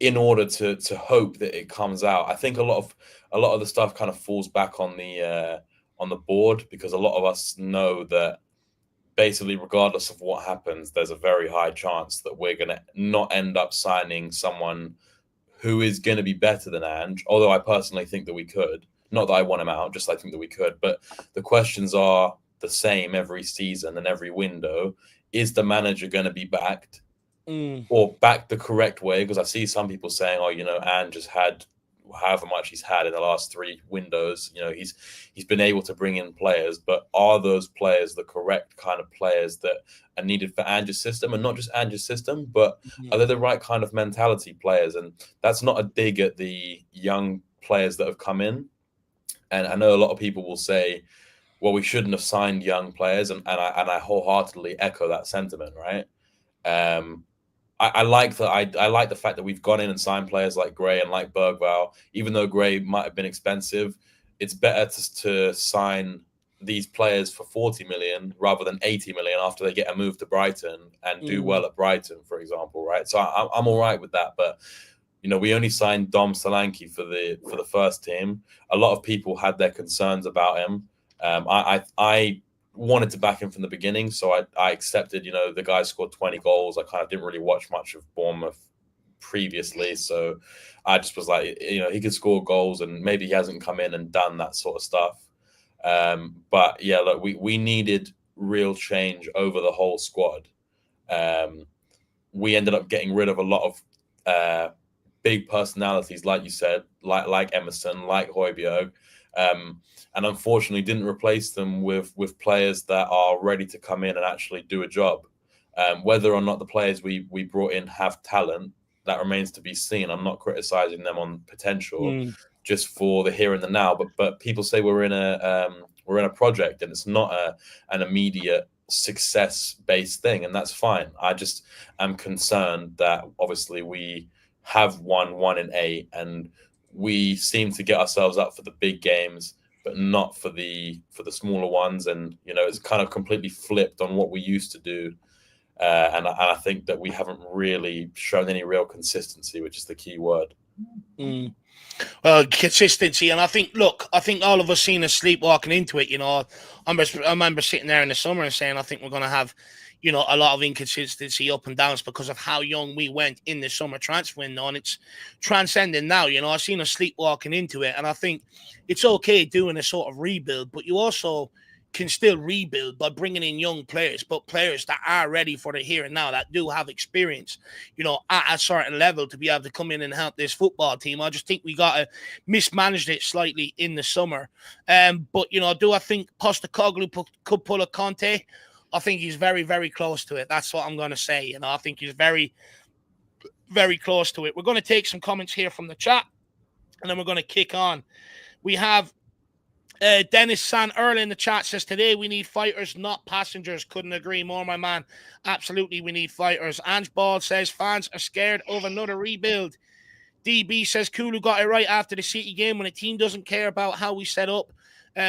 in order to hope that it comes out. I think a lot of the stuff kind of falls back on the board, because a lot of us know that basically, regardless of what happens, there's a very high chance that we're going to not end up signing someone who is going to be better than Ange, although I personally think that we could. Not that I want him out, just I think that we could. But the questions are the same every season and every window. Is the manager going to be backed, or backed the correct way? Because I see some people saying, "Oh, Ange has had however much he's had in the last 3 windows. He's been able to bring in players, but are those players the correct kind of players that are needed for Ange's system? And not just Ange's system, but are they the right kind of mentality players?" And that's not a dig at the young players that have come in. And I know a lot of people will say, well, we shouldn't have signed young players. And I wholeheartedly echo that sentiment, right? I like the fact that we've gone in and signed players like Gray and like Bergvall. Even though Gray might have been expensive, it's better to sign these players for 40 million rather than 80 million after they get a move to Brighton and do well at Brighton, for example, right? So I'm all right with that. But, you know, we only signed Dom Solanke for the first team. A lot of people had their concerns about him. I wanted to back him from the beginning, so I accepted. You know, the guy scored 20 goals. I kind of didn't really watch much of Bournemouth previously, so I just was like, you know, he could score goals, and maybe he hasn't come in and done that sort of stuff. But yeah, look, we needed real change over the whole squad. We ended up getting rid of a lot of big personalities, like you said, like Emerson, like Højbjerg, and unfortunately didn't replace them with players that are ready to come in and actually do a job. Whether or not the players we brought in have talent, that remains to be seen. I'm not criticizing them on potential, just for the here and the now. But people say we're in a project, and it's not an immediate success-based thing, and that's fine. I just am concerned that obviously we have won 1 in 8, and we seem to get ourselves up for the big games, but not for the smaller ones. And you know, it's kind of completely flipped on what we used to do. And I think that we haven't really shown any real consistency, which is the key word. Well, consistency, and I think all of us seen us sleepwalking into it. You know, I remember sitting there in the summer and saying, I think we're going to have, you know, a lot of inconsistency up and downs because of how young we went in the summer transfer window, and it's transcending now. You know, I've seen us sleepwalking into it, and I think it's okay doing a sort of rebuild, but you also can still rebuild by bringing in young players, but players that are ready for the here and now, that do have experience, you know, at a certain level to be able to come in and help this football team. I just think we got to mismanaged it slightly in the summer. But, you know, do I think Postecoglou could pull a Conte? I think he's very, very close to it. That's what I'm going to say. You know, I think he's very, very close to it. We're going to take some comments here from the chat, and then we're going to kick on. We have Dennis San Earl in the chat says, today we need fighters, not passengers. Couldn't agree more, my man. Absolutely, we need fighters. Ange Ball says, fans are scared of another rebuild. DB says, Kulu got it right after the City game. When a team doesn't care about how we set up,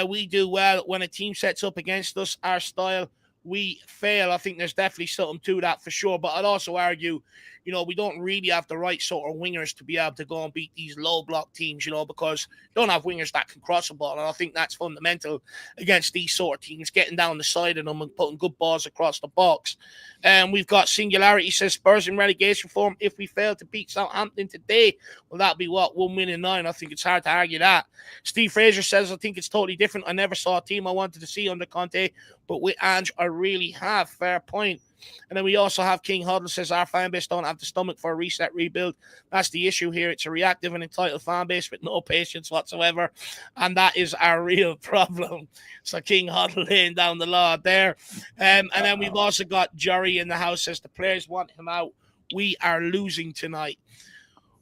we do well. When a team sets up against us, our style, we fail. I think there's definitely something to that for sure. But I'd also argue, you know, we don't really have the right sort of wingers to be able to go and beat these low block teams, you know, because we don't have wingers that can cross the ball. And I think that's fundamental against these sort of teams, getting down the side of them and putting good balls across the box. And we've got Singularity says, Spurs in relegation form. If we fail to beat Southampton today, well, that'll be what, 1 win in 9. I think it's hard to argue that. Steve Fraser says, I think it's totally different. I never saw a team I wanted to see under Conte, but with Ange, I really have. Fair point. And then we also have King Huddle says, our fan base don't have the stomach for a reset rebuild. That's the issue here. It's a reactive and entitled fan base with no patience whatsoever. And that is our real problem. So King Huddle laying down the law there. And then we've also got Jerry in the house says, the players want him out. We are losing tonight.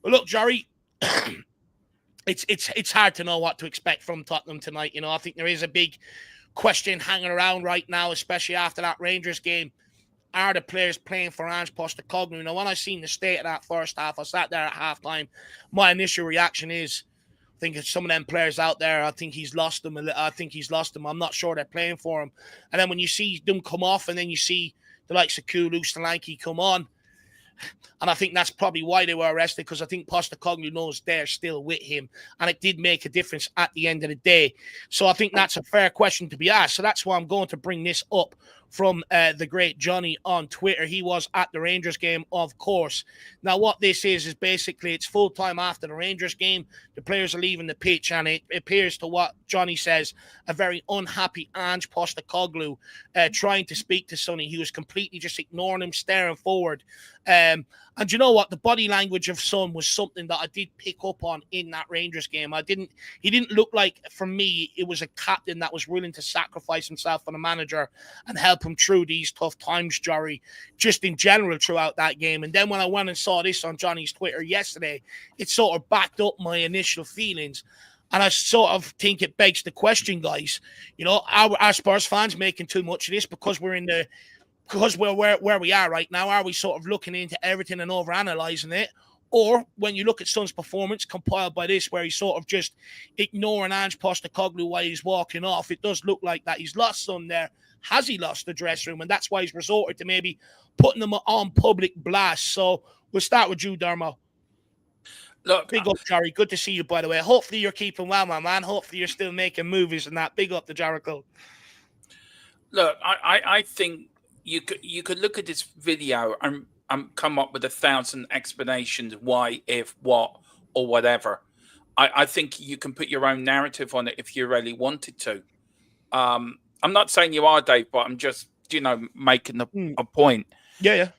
Well, look, Jerry, it's hard to know what to expect from Tottenham tonight. You know, I think there is a big question hanging around right now, especially after that Rangers game. Are the players playing for Ange Postecoglou? Now, when I seen the state of that first half, I sat there at halftime. My initial reaction is, I think it's some of them players out there, I think he's lost them. I'm not sure they're playing for him. And then when you see them come off, and then you see the likes of Kulu, Solanke come on, and I think that's probably why they were arrested, because I think Postecoglou knows they're still with him, and it did make a difference at the end of the day. So I think that's a fair question to be asked. So that's why I'm going to bring this up from the great Johnny on Twitter. He was at the Rangers game, of course. Now, what this is basically it's full time after the Rangers game. The players are leaving the pitch, and it appears to what Johnny says, a very unhappy Ange Postecoglou trying to speak to Sonny. He was completely just ignoring him, staring forward. And you know what? The body language of Son was something that I did pick up on in that Rangers game. He didn't look like, for me, it was a captain that was willing to sacrifice himself for the manager and help him through these tough times, Jory, just in general throughout that game. And then when I went and saw this on Johnny's Twitter yesterday, it sort of backed up my initial feelings. And I sort of think it begs the question, guys, you know, are Spurs fans making too much of this because we're where we are right now? Are we sort of looking into everything and overanalyzing it? Or when you look at Son's performance compiled by this, where he's sort of just ignoring Ange Postecoglou while he's walking off, it does look like that he's lost Son there. Has he lost the dressing room? And that's why he's resorted to maybe putting them on public blast. So we'll start with you, Dermo. Look, big up, Jerry. Good to see you, by the way. Hopefully you're keeping well, my man. Hopefully you're still making movies and that. Big up to Jericho. Look, I think you could look at this video and come up with 1,000 explanations why, if, what, or whatever. I think you can put your own narrative on it if you really wanted to. I'm not saying you are, Dave, but I'm just, making a point. Yeah.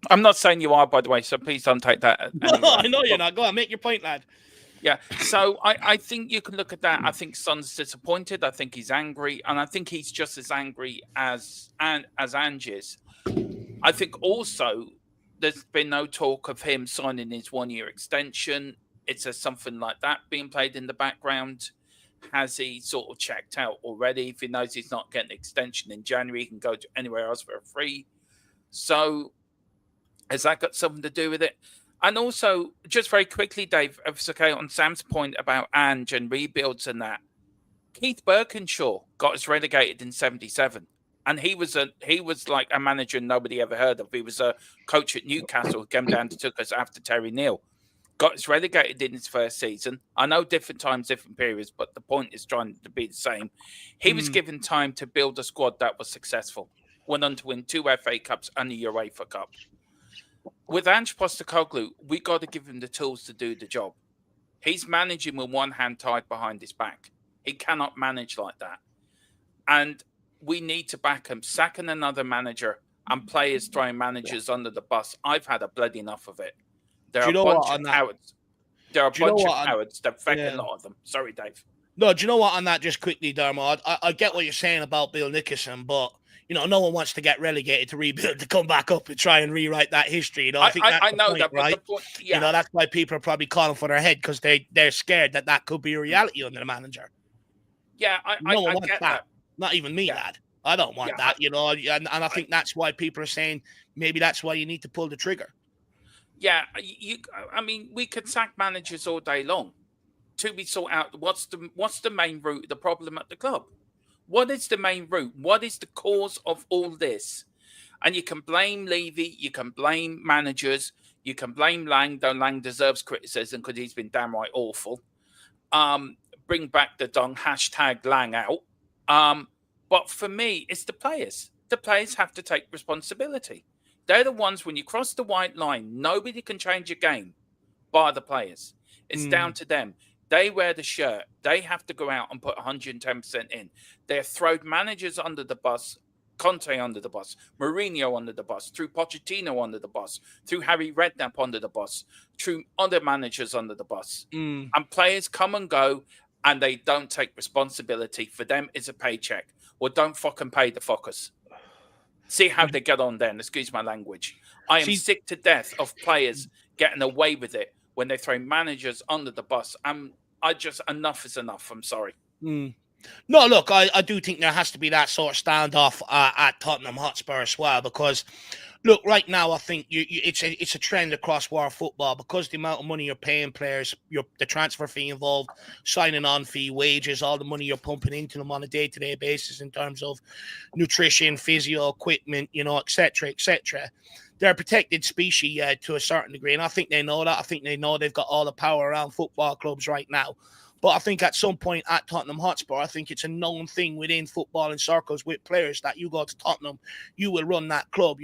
I'm not saying you are, by the way, so please don't take that. I know you're not. Go on, make your point, lad. Yeah, so I think you can look at that. I think Son's disappointed. I think he's angry, and I think he's just as angry as Ange is. I think also there's been no talk of him signing his 1-year extension. It's something like that being played in the background. Has he sort of checked out already? If he knows he's not getting an extension in January, he can go to anywhere else for free. So has that got something to do with it? And also, just very quickly, Dave, if it's okay, on Sam's point about Ange and rebuilds and that, Keith Birkinshaw got us relegated in '77. And he was like a manager nobody ever heard of. He was a coach at Newcastle who came down to took us after Terry Neal. Got us relegated in his first season. I know different times, different periods, but the point is trying to be the same. He was given time to build a squad that was successful. Went on to win 2 FA Cups and a UEFA Cup. With Ange Postecoglou, we got to give him the tools to do the job. He's managing with one hand tied behind his back. He cannot manage like that. And we need to back him. Sacking another manager and players throwing managers under the bus. I've had a bloody enough of it. There are a bunch of cowards. There are a bunch of cowards. There are a lot of them. Sorry, Dave. No, do you know what on that, just quickly, Dermo? I get what you're saying about Bill Nicholson, but no one wants to get relegated to rebuild, to come back up and try and rewrite that history. I think that's I know the point, that, but right? the point, yeah. That's why people are probably calling for their head, because they're scared that could be a reality under the manager. Yeah, no one I wants get that. Not even me, lad. I don't want that, and I think that's why people are saying maybe that's why you need to pull the trigger. Yeah, we could sack managers all day long till we sort out what's the main root of the problem at the club. What is the main root? What is the cause of all this? And you can blame Levy, you can blame managers, you can blame Lang, though Lang deserves criticism because he's been downright awful. Bring back the Dong, hashtag Lang out. But for me, it's the players. The players have to take responsibility. They're the ones, when you cross the white line, nobody can change your game bar the players. It's down to them. They wear the shirt. They have to go out and put 110% in. They've thrown managers under the bus, Conte under the bus, Mourinho under the bus, through Pochettino under the bus, through Harry Redknapp under the bus, through other managers under the bus. And players come and go, and they don't take responsibility. For them, it's a paycheck. Well, don't fucking pay the fuckers. See how they get on then. Excuse my language. I am sick to death of players getting away with it when they throw managers under the bus. Enough is enough. I'm sorry. No, look, I do think there has to be that sort of standoff at Tottenham Hotspur as well, because, look, right now I think it's a trend across world football, because the amount of money you're paying players, the transfer fee involved, signing on fee, wages, all the money you're pumping into them on a day-to-day basis in terms of nutrition, physio, equipment, etc., etc. They're a protected species to a certain degree, and I think they know that. I think they know they've got all the power around football clubs right now. But I think at some point at Tottenham Hotspur, I think it's a known thing within footballing circles with players that you go to Tottenham, you will run that club,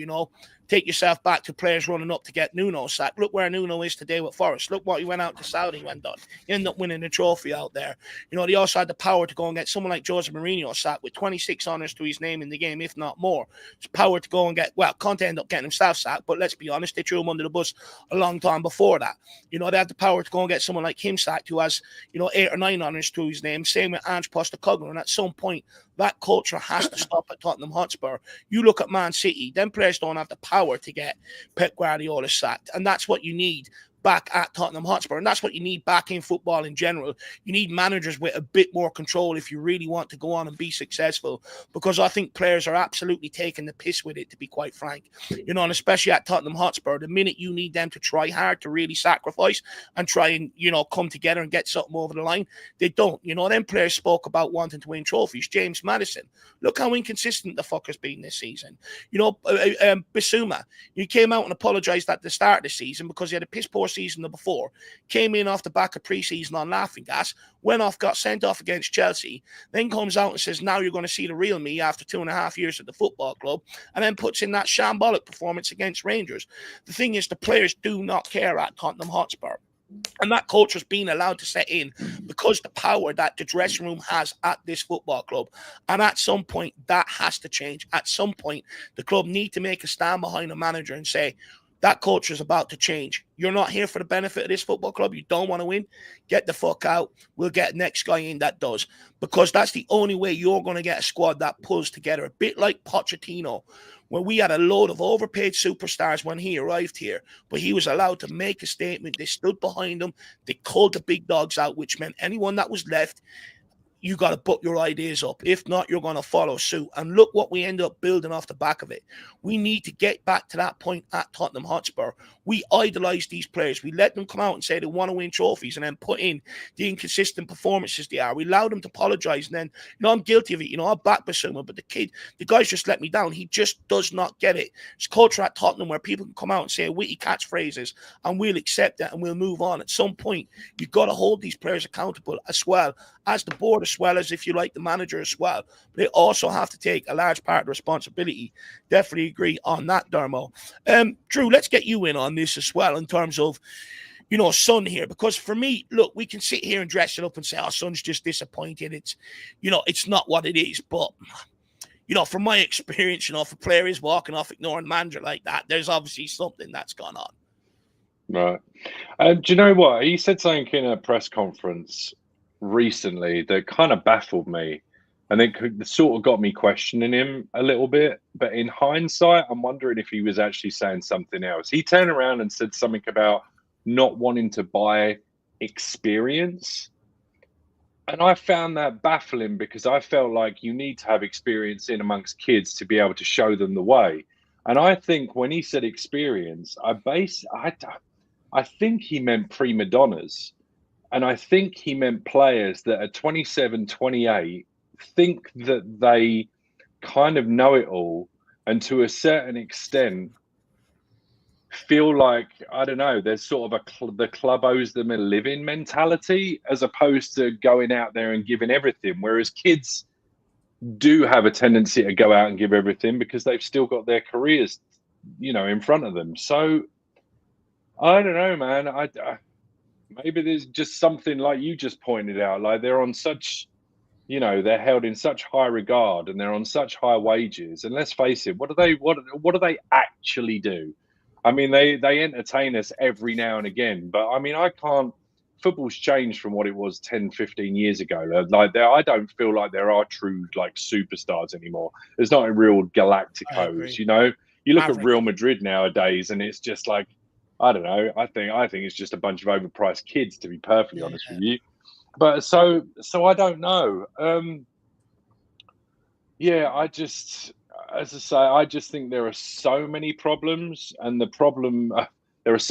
Take yourself back to players running up to get Nuno sacked. Look where Nuno is today with Forest. Look what he went out to Saudi when done. He ended up winning the trophy out there. They also had the power to go and get someone like Jose Mourinho sacked with 26 honours to his name in the game, if not more. It's power to go and Conte ended up getting himself sacked, but let's be honest, they threw him under the bus a long time before that. They had the power to go and get someone like him sacked who has, 8 or 9 honours to his name. Same with Ange Postecoglou. And at some point, that culture has to stop at Tottenham Hotspur. You look at Man City, them players don't have the power to get Pep Guardiola sacked. And that's what you need back at Tottenham Hotspur. And that's what you need back in football in general. You need managers with a bit more control if you really want to go on and be successful, because I think players are absolutely taking the piss with it, to be quite frank. And especially at Tottenham Hotspur, the minute you need them to try hard to really sacrifice and try and, come together and get something over the line, they don't. Them players spoke about wanting to win trophies. James Maddison, look how inconsistent the fucker's been this season. Bissouma, he came out and apologised at the start of the season because he had a piss poor season the before, came in off the back of pre-season on laughing gas, went off, got sent off against Chelsea, then comes out and says, now you're going to see the real me after 2.5 years at the football club, and then puts in that shambolic performance against Rangers. The thing is, the players do not care at Tottenham Hotspur. And that culture is being allowed to set in because the power that the dressing room has at this football club. And at some point, that has to change. At some point, the club need to make a stand behind the manager and say, that culture is about to change. You're not here for the benefit of this football club. You don't want to win. Get the fuck out. We'll get next guy in that does. Because that's the only way you're going to get a squad that pulls together. A bit like Pochettino, where we had a load of overpaid superstars when he arrived here, but he was allowed to make a statement. They stood behind him. They called the big dogs out, which meant anyone that was left, you got to put your ideas up. If not, you're going to follow suit. And look what we end up building off the back of it. We need to get back to that point at Tottenham Hotspur. We idolize these players. We let them come out and say they want to win trophies and then put in the inconsistent performances they are. We allow them to apologize. And then, I'm guilty of it. I back Bissouma, but the guy's just let me down. He just does not get it. It's culture at Tottenham where people can come out and say witty catchphrases and we'll accept that and we'll move on. At some point, you've got to hold these players accountable as well as the board, as well as, if you like, the manager as well. But they also have to take a large part of the responsibility. Definitely agree on that, Dermo. Drew, let's get you in on this as well in terms of, Son here. Because for me, look, we can sit here and dress it up and say, Son's just disappointed. It's, it's not what it is. But, from my experience, if a player is walking off ignoring the manager like that, there's obviously something that's gone on. Right. Do you know what? He said something in a press conference recently that kind of baffled me, and it sort of got me questioning him a little bit. But in hindsight, I'm wondering if he was actually saying something else. He turned around and said something about not wanting to buy experience, and I found that baffling because I felt like you need to have experience in amongst kids to be able to show them the way. And I think when he said experience, I think he meant prima donnas. And I think he meant players that are 27, 28, think that they kind of know it all, and to a certain extent feel like, I don't know, there's sort of the club owes them a living mentality, as opposed to going out there and giving everything. Whereas kids do have a tendency to go out and give everything because they've still got their careers, in front of them. So I don't know, man. Maybe there's just something like you just pointed out, like they're on such, they're held in such high regard and they're on such high wages. And let's face it, what do they actually do? I mean, they entertain us every now and again, but I mean, football's changed from what it was 10, 15 years ago. I don't feel like there are true superstars anymore. There's not a real Galacticos, You look at Real Madrid nowadays and it's just like, I don't know. I think it's just a bunch of overpriced kids, to be perfectly honest with you. But so I don't know. I just, as I say, I just think there are so many problems, and the problem is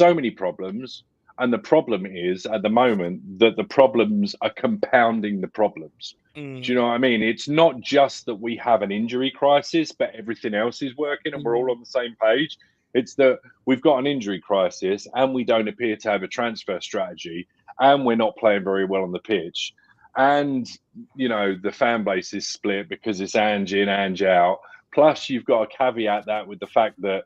at the moment that the problems are compounding the problems. Do you know what I mean? It's not just that we have an injury crisis, but everything else is working and we're all on the same page. It's that we've got an injury crisis and we don't appear to have a transfer strategy, and we're not playing very well on the pitch. And, the fan base is split because it's Ange in, Ange out. Plus, you've got to caveat that with the fact that,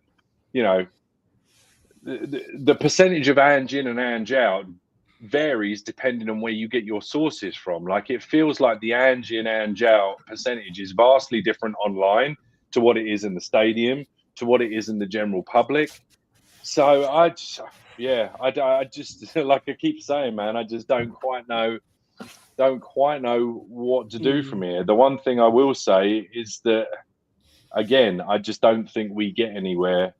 the percentage of Ange in and Ange out varies depending on where you get your sources from. Like, it feels like the Ange in, Ange out percentage is vastly different online to what it is in the stadium, to what it is in the general public. So I just, like I keep saying, man, I just don't quite know what to do from here. The one thing I will say is that, again, I just don't think we get anywhere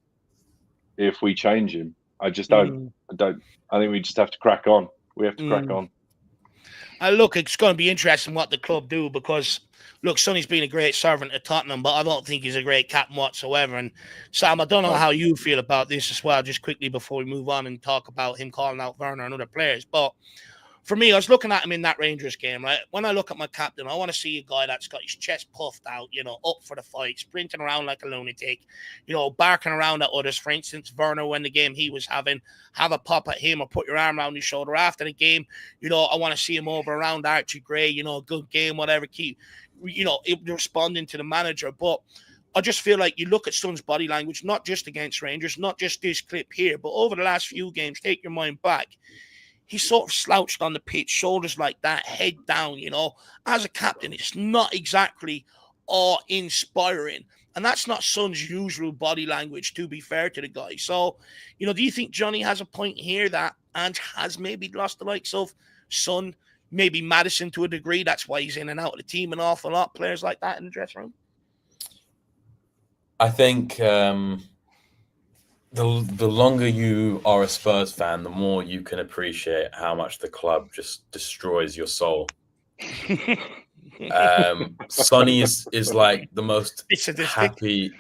if we change him. I just don't. I think we just have to crack on. We have to crack on. Look, it's going to be interesting what the club do because, look, Sonny's been a great servant at Tottenham, but I don't think he's a great captain whatsoever. And Sam, I don't know how you feel about this as well, just quickly before we move on and talk about him calling out Werner and other players. But for me, I was looking at him in that Rangers game, right? When I look at my captain, I want to see a guy that's got his chest puffed out, up for the fight, sprinting around like a lunatic, barking around at others. For instance, Werner, when the game he was having, have a pop at him or put your arm around his shoulder after the game. I want to see him over around Archie Gray, good game, whatever, keep, responding to the manager. But I just feel like you look at Son's body language, not just against Rangers, not just this clip here, but over the last few games, take your mind back. He sort of slouched on the pitch, shoulders like that, head down, As a captain, it's not exactly awe-inspiring. And that's not Son's usual body language, to be fair to the guy. So, do you think Johnny has a point here that Ange has maybe lost the likes of Son, maybe Maddison to a degree? That's why he's in and out of the team an awful lot, players like that in the dressing room? I think... The longer you are a Spurs fan, the more you can appreciate how much the club just destroys your soul. Sonny is like the most happy.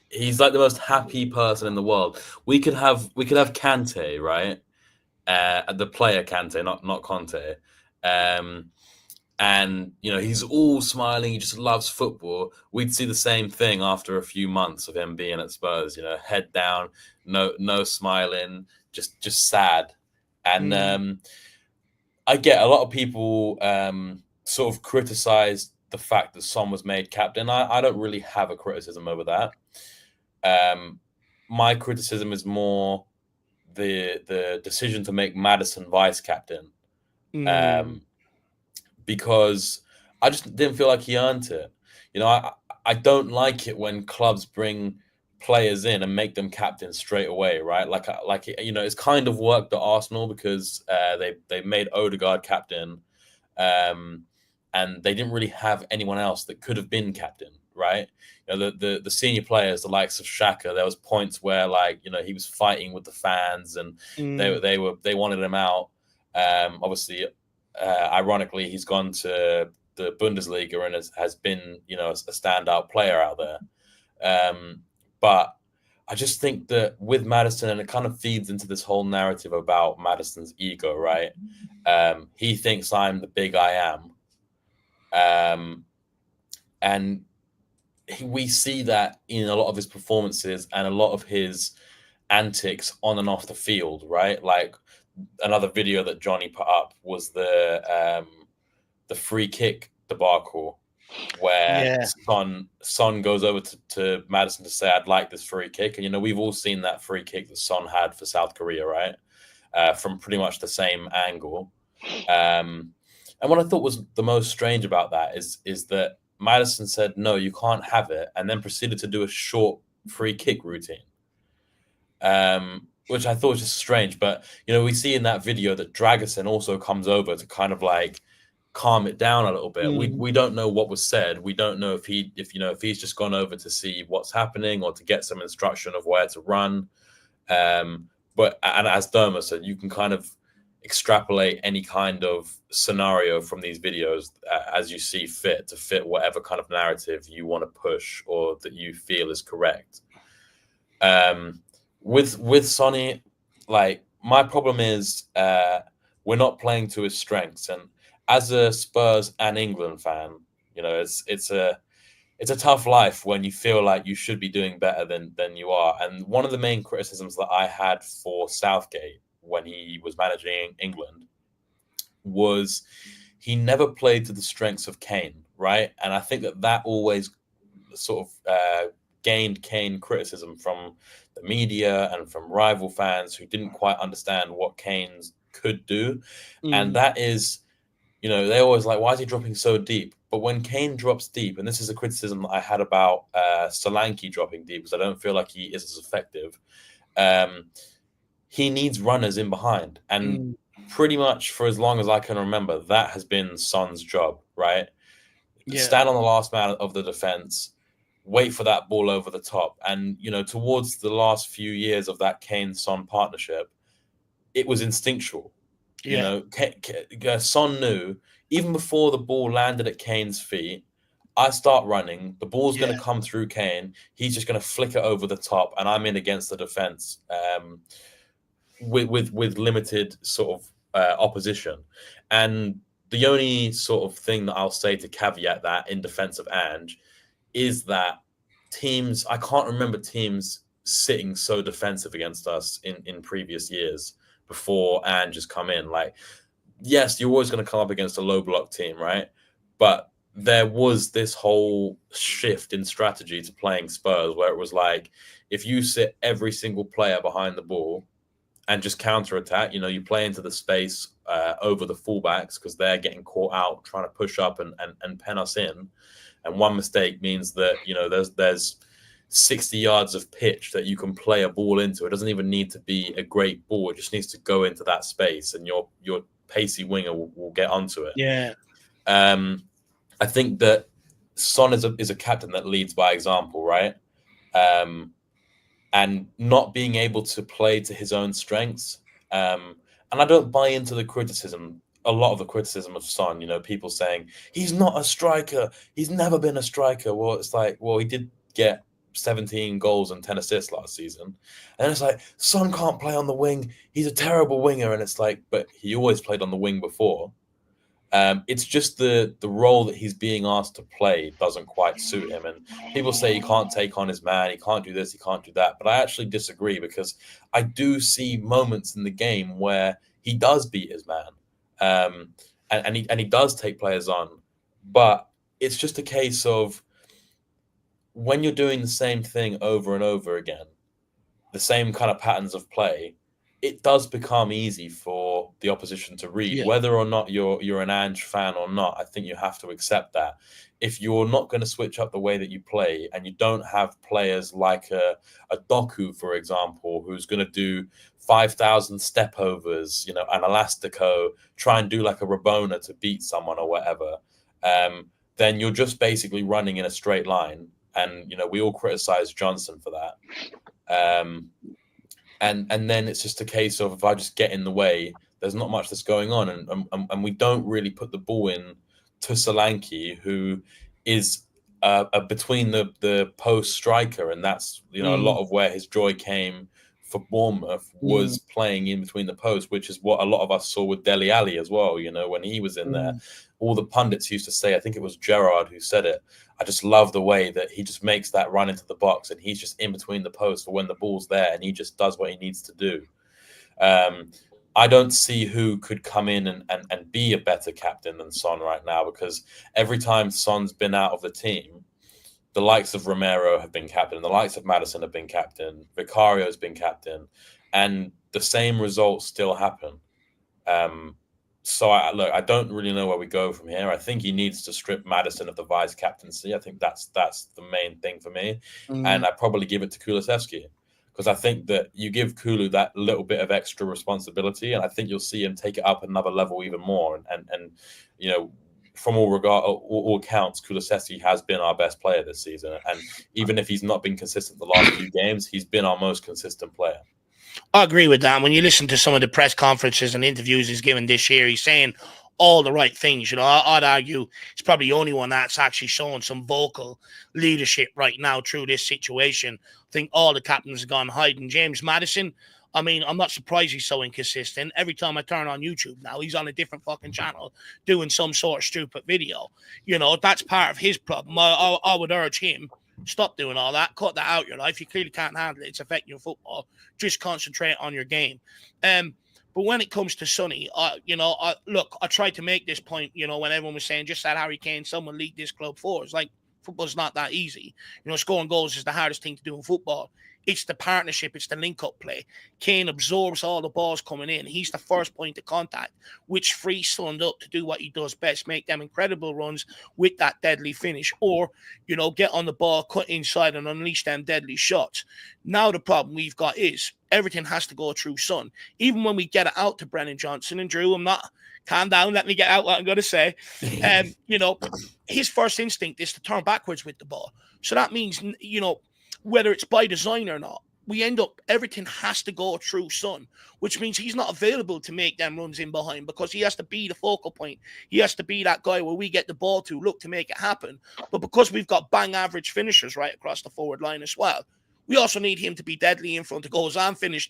He's like the most happy person in the world. We could have Kante, right? The player Kante, not Conte. And he's all smiling. He just loves football. We'd see the same thing after a few months of him being at Spurs. Head down, no smiling, just sad. And I get a lot of people sort of criticize the fact that Son was made captain. I don't really have a criticism over that. My criticism is more the decision to make Maddison vice captain. Because I just didn't feel like he earned it. I don't like it when clubs bring players in and make them captains straight away, right? Like it's kind of worked at Arsenal because they made Odegaard captain, and they didn't really have anyone else that could have been captain, right? The senior players, the likes of Xhaka, there was points where he was fighting with the fans and they wanted him out. Obviously. Ironically, he's gone to the Bundesliga and has been, a standout player out there. But I just think that with Maddison, and it kind of feeds into this whole narrative about Maddison's ego, right? He thinks I'm the big I am. And we see that in a lot of his performances and a lot of his antics on and off the field, right? Like, another video that Johnny put up was the free kick debacle where Son goes over to Maddison to say, I'd like this free kick. And, we've all seen that free kick that Son had for South Korea, right? From pretty much the same angle. And what I thought was the most strange about that is that Maddison said, no, you can't have it, and then proceeded to do a short free kick routine. Which I thought was just strange. But, we see in that video that Dragusin also comes over to kind of calm it down a little bit. We don't know what was said. We don't know if he's just gone over to see what's happening or to get some instruction of where to run. But as Derma said, you can kind of extrapolate any kind of scenario from these videos as you see fit to fit whatever kind of narrative you want to push or that you feel is correct. With Sonny, my problem is we're not playing to his strengths. And as a Spurs and England fan, it's a tough life when you feel like you should be doing better than you are. And one of the main criticisms that I had for Southgate when he was managing England was he never played to the strengths of Kane, right? And I think that always sort of gained Kane criticism from the media and from rival fans who didn't quite understand what Kane could do. And that is, they're always like, why is he dropping so deep? But when Kane drops deep, and this is a criticism that I had about Solanke dropping deep, because I don't feel like he is as effective, he needs runners in behind. And pretty much for as long as I can remember, that has been Son's job, right? Stand on the last man of the defense, wait for that ball over the top. And, you know, towards the last few years of that Kane-Son partnership, it was instinctual. You know, Son knew, even before the ball landed at Kane's feet, I start running, the ball's going to come through Kane, he's just going to flick it over the top, and I'm in against the defense with limited sort of opposition. And the only sort of thing that I'll say to caveat that in defense of Ange is that teams, I can't remember teams sitting so defensive against us in previous years before Ange has come in. Like, yes, you're always going to come up against a low block team, right? But there was this whole shift in strategy to playing Spurs where it was like, if you sit every single player behind the ball and just counter-attack, you know, you play into the space over the fullbacks because they're getting caught out trying to push up and pen us in. And one mistake means that, you know, there's 60 yards of pitch that you can play a ball into. It doesn't even need to be a great ball. It just needs to go into that space and your pacey winger will get onto it. Yeah. I think that Son is a captain that leads by example, right? And not being able to play to his own strengths. And I don't buy into the criticism, a lot of the criticism of Son, you know, people saying, he's not a striker. He's never been a striker. Well, it's like, well, he did get 17 goals and 10 assists last season. And it's like, Son can't play on the wing. He's a terrible winger. And it's like, but he always played on the wing before. It's just the role that he's being asked to play doesn't quite suit him. And people say he can't take on his man, he can't do this, he can't do that. But I actually disagree because I do see moments in the game where he does beat his man. And he does take players on. But it's just a case of when you're doing the same thing over and over again, the same kind of patterns of play, it does become easy for the opposition to read. Whether or not you're an Ange fan or not, I think you have to accept that. If you're not going to switch up the way that you play and you don't have players like a Doku, for example, who's going to do 5,000 step overs, you know, an elastico, try and do like a Rabona to beat someone or whatever, then you're just basically running in a straight line. And, you know, we all criticize Johnson for that. And then it's just a case of if I just get in the way, there's not much that's going on. And we don't really put the ball in to Solanke, who is between the post striker. And that's, you know, a lot of where his joy came for Bournemouth was playing in between the posts, which is what a lot of us saw with Dele Alli as well. You know, when he was in there, all the pundits used to say, I think it was Gerrard who said it, I just love the way that he just makes that run into the box and he's just in between the posts for when the ball's there and he just does what he needs to do. I don't see who could come in and be a better captain than Son right now, because every time Son's been out of the team, the likes of Romero have been captain, the likes of Maddison have been captain, Vicario's been captain, and the same results still happen. So I don't really know where we go from here. I think he needs to strip Maddison of the vice captaincy. I think that's the main thing for me. And I probably give it to Kulusevski, because I think that you give Kulu that little bit of extra responsibility, and I think you'll see him take it up another level even more. And you know, from all accounts, Kulusevski has been our best player this season. And even if he's not been consistent the last few games, he's been our most consistent player. I agree with that. When you listen to some of the press conferences and interviews he's given this year, he's saying all the right things. You know, I'd argue he's probably the only one that's actually showing some vocal leadership right now through this situation. I think all the captains have gone hiding. James Maddison, I mean, I'm not surprised he's so inconsistent. Every time I turn on YouTube now, he's on a different fucking channel doing some sort of stupid video. You know, that's part of his problem. I would urge him, stop doing all that. Cut that out of your life. You clearly can't handle it. It's affecting your football. Just concentrate on your game. But when it comes to Sonny, look, I tried to make this point, you know, when everyone was saying just that Harry Kane, someone lead this club forward. It's like, football's not that easy. You know, scoring goals is the hardest thing to do in football. It's the partnership. It's the link-up play. Kane absorbs all the balls coming in. He's the first point of contact, which frees Son up to do what he does best, make them incredible runs with that deadly finish, or, you know, get on the ball, cut inside and unleash them deadly shots. Now the problem we've got is everything has to go through Son. Even when we get it out to Brennan Johnson, and Drew, calm down, let me get out what I'm going to say. You know, his first instinct is to turn backwards with the ball. So that means, you know, whether it's by design or not, everything has to go through Son, which means he's not available to make them runs in behind because he has to be the focal point. He has to be that guy where we get the ball to look to make it happen. But because we've got bang average finishers right across the forward line as well, we also need him to be deadly in front of goals and finish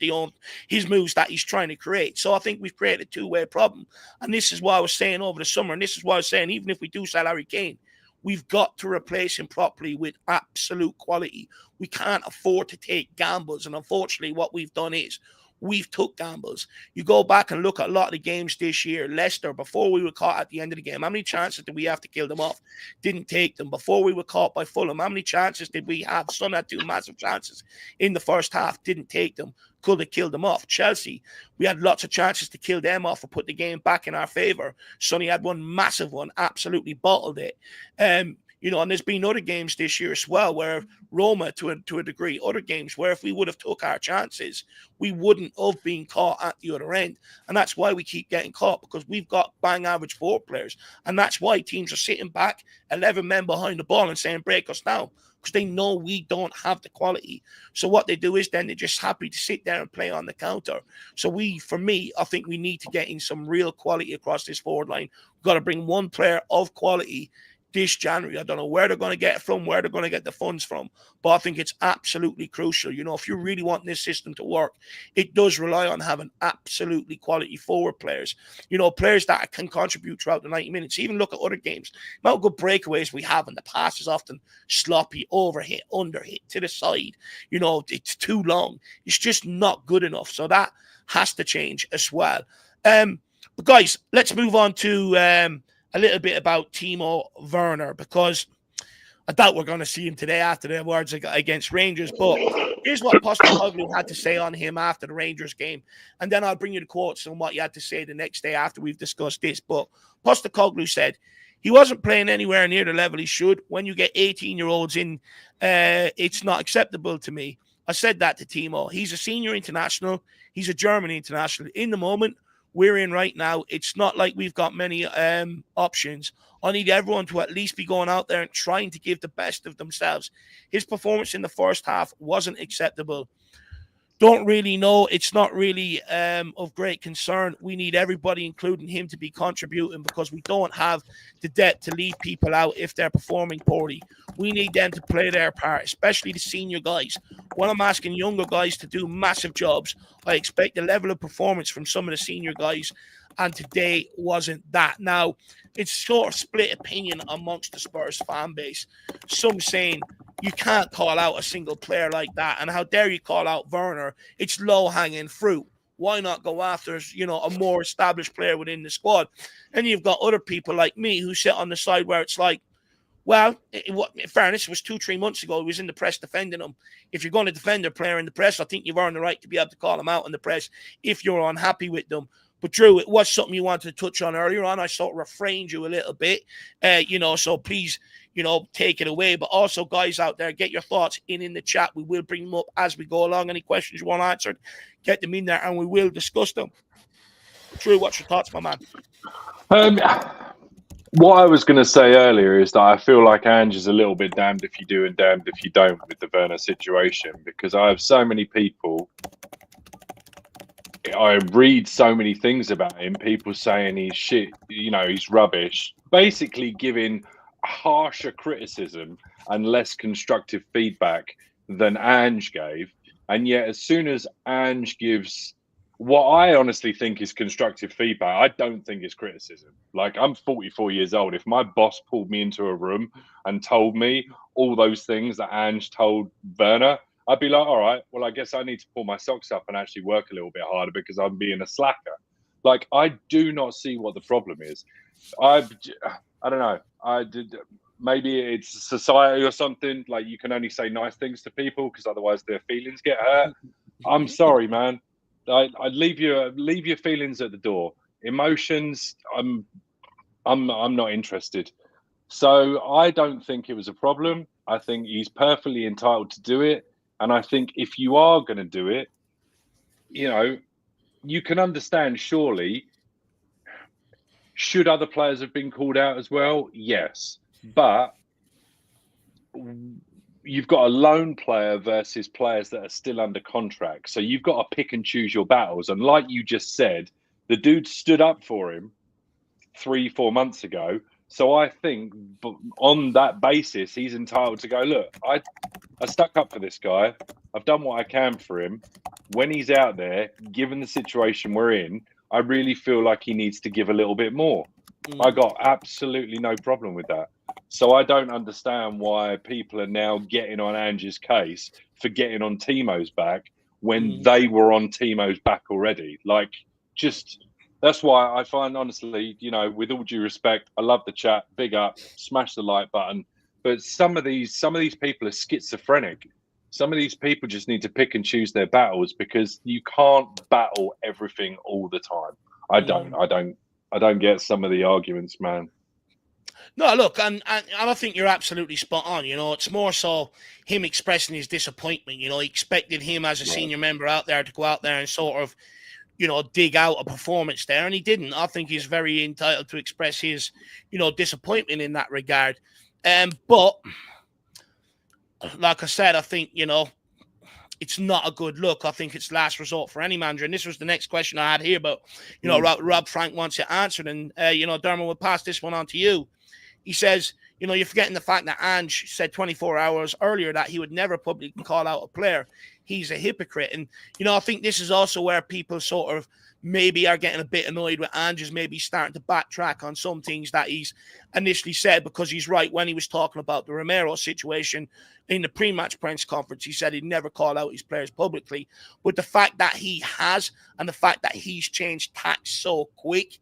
his moves that he's trying to create. So I think we've created a two-way problem. And this is why I was saying over the summer, and this is why I was saying even if we do sell Harry Kane, we've got to replace him properly with absolute quality. We can't afford to take gambles. And unfortunately, what we've done is we've took gambles. You go back and look at a lot of the games this year. Leicester, before we were caught at the end of the game, how many chances did we have to kill them off? Didn't take them. Before we were caught by Fulham, how many chances did we have? Son had 2 massive chances in the first half. Didn't take them. Could have killed them off. Chelsea, we had lots of chances to kill them off or put the game back in our favour. Sonny had one massive one, absolutely bottled it. You know, and there's been other games this year as well where Roma, to a degree, other games where if we would have took our chances, we wouldn't have been caught at the other end. And that's why we keep getting caught, because we've got bang average forward players. And that's why teams are sitting back, 11 men behind the ball and saying, break us down, because they know we don't have the quality. So what they do is then they're just happy to sit there and play on the counter. So for me, I think we need to get in some real quality across this forward line. We've got to bring one player of quality this January. I don't know where they're going to get it from, where they're going to get the funds from, but I think it's absolutely crucial. You know, if you really want this system to work, it does rely on having absolutely quality forward players, you know, players that can contribute throughout the 90 minutes. Even look at other games, the amount of good breakaways we have, and the pass is often sloppy, overhit, underhit, to the side. You know, it's too long. It's just not good enough. So that has to change as well. But guys, let's move on to a little bit about Timo Werner, because I doubt we're going to see him today after the words against Rangers. But here's what Postecoglou had to say on him after the Rangers game. And then I'll bring you the quotes on what he had to say the next day after we've discussed this. But Postecoglou said he wasn't playing anywhere near the level he should. When you get 18-year-olds in, it's not acceptable to me. I said that to Timo. He's a senior international. He's a German international. In the moment we're in right now, it's not like we've got many options. I need everyone to at least be going out there and trying to give the best of themselves. His performance in the first half wasn't acceptable. Don't really know. It's not really of great concern. We need everybody, including him, to be contributing, because we don't have the depth to leave people out if they're performing poorly. We need them to play their part, especially the senior guys. When I'm asking younger guys to do massive jobs, I expect the level of performance from some of the senior guys, and today wasn't that. Now, it's sort of split opinion amongst the Spurs fan base. Some saying you can't call out a single player like that, and how dare you call out Werner? It's low-hanging fruit. Why not go after, you know, a more established player within the squad? And you've got other people like me who sit on the side where it's like, well, in fairness, it was 2-3 months ago, he was in the press defending him. If you're going to defend a player in the press, I think you've earned the right to be able to call him out in the press if you're unhappy with them. But Drew, it was something you wanted to touch on earlier on. I sort of refrained you a little bit, you know, so please, you know, take it away. But also, guys out there, get your thoughts in the chat. We will bring them up as we go along. Any questions you want answered, get them in there and we will discuss them. Drew, what's your thoughts, my man? What I was going to say earlier is that I feel like Ange is a little bit damned if you do and damned if you don't with the Werner situation, because I have so many people, I read so many things about him, people saying he's shit, you know, he's rubbish, basically giving harsher criticism and less constructive feedback than Ange gave. And yet as soon as Ange gives what I honestly think is constructive feedback, I don't think it's criticism. Like, I'm 44 years old. If my boss pulled me into a room and told me all those things that Ange told Werner, I'd be like, all right, well, I guess I need to pull my socks up and actually work a little bit harder because I'm being a slacker. Like, I do not see what the problem is. I don't know. Maybe it's society or something. Like, you can only say nice things to people because otherwise their feelings get hurt. I'm sorry, man. I'd leave your feelings at the door. Emotions, I'm not interested. So I don't think it was a problem. I think he's perfectly entitled to do it. And I think if you are going to do it, you can understand, surely, should other players have been called out as well? Yes. But you've got a loan player versus players that are still under contract. So you've got to pick and choose your battles. And like you just said, the dude stood up for him 3-4 months ago. So I think on that basis, he's entitled to go, look, I stuck up for this guy. I've done what I can for him. When he's out there, given the situation we're in, I really feel like he needs to give a little bit more. I got absolutely no problem with that. So I don't understand why people are now getting on Ange's case for getting on Timo's back when they were on Timo's back already. Like, just... That's why I find, honestly, with all due respect, I love the chat. Big up, smash the like button. But some of these people are schizophrenic. Some of these people just need to pick and choose their battles, because you can't battle everything all the time. I don't get some of the arguments, man. No, look, and I think you're absolutely spot on. It's more so him expressing his disappointment. He expected him as a senior member out there to go out there and sort of, dig out a performance there, and he didn't. I think he's very entitled to express his, disappointment in that regard. But like I said, I think, it's not a good look. I think it's last resort for any manager. And this was the next question I had here, but, Rob Frank wants it answered. And, Dermot, will pass this one on to you. He says, you're forgetting the fact that Ange said 24 hours earlier that he would never publicly call out a player. He's a hypocrite. And, I think this is also where people sort of maybe are getting a bit annoyed with Ange's maybe starting to backtrack on some things that he's initially said, because he's right. When he was talking about the Romero situation in the pre-match press conference, he said he'd never call out his players publicly. But the fact that he has, and the fact that he's changed tack so quick,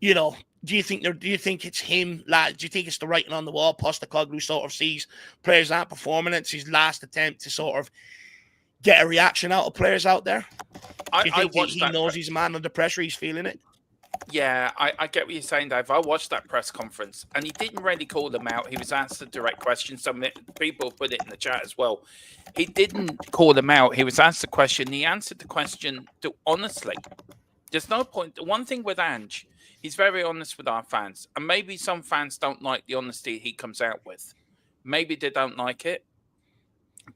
do you think it's him, lad? Do you think it's the writing on the wall? Postecoglou sort of sees players aren't performing. It's his last attempt to sort of get a reaction out of players out there. Do you think he knows he's a man under pressure? He's feeling it. Yeah, I get what you're saying, Dave. I watched that press conference, and he didn't really call them out. He was asked a direct question. Some people put it in the chat as well. He didn't call them out. He was asked a question. He answered the question honestly. There's no point. The one thing with Ange, he's very honest with our fans. And maybe some fans don't like the honesty he comes out with. Maybe they don't like it.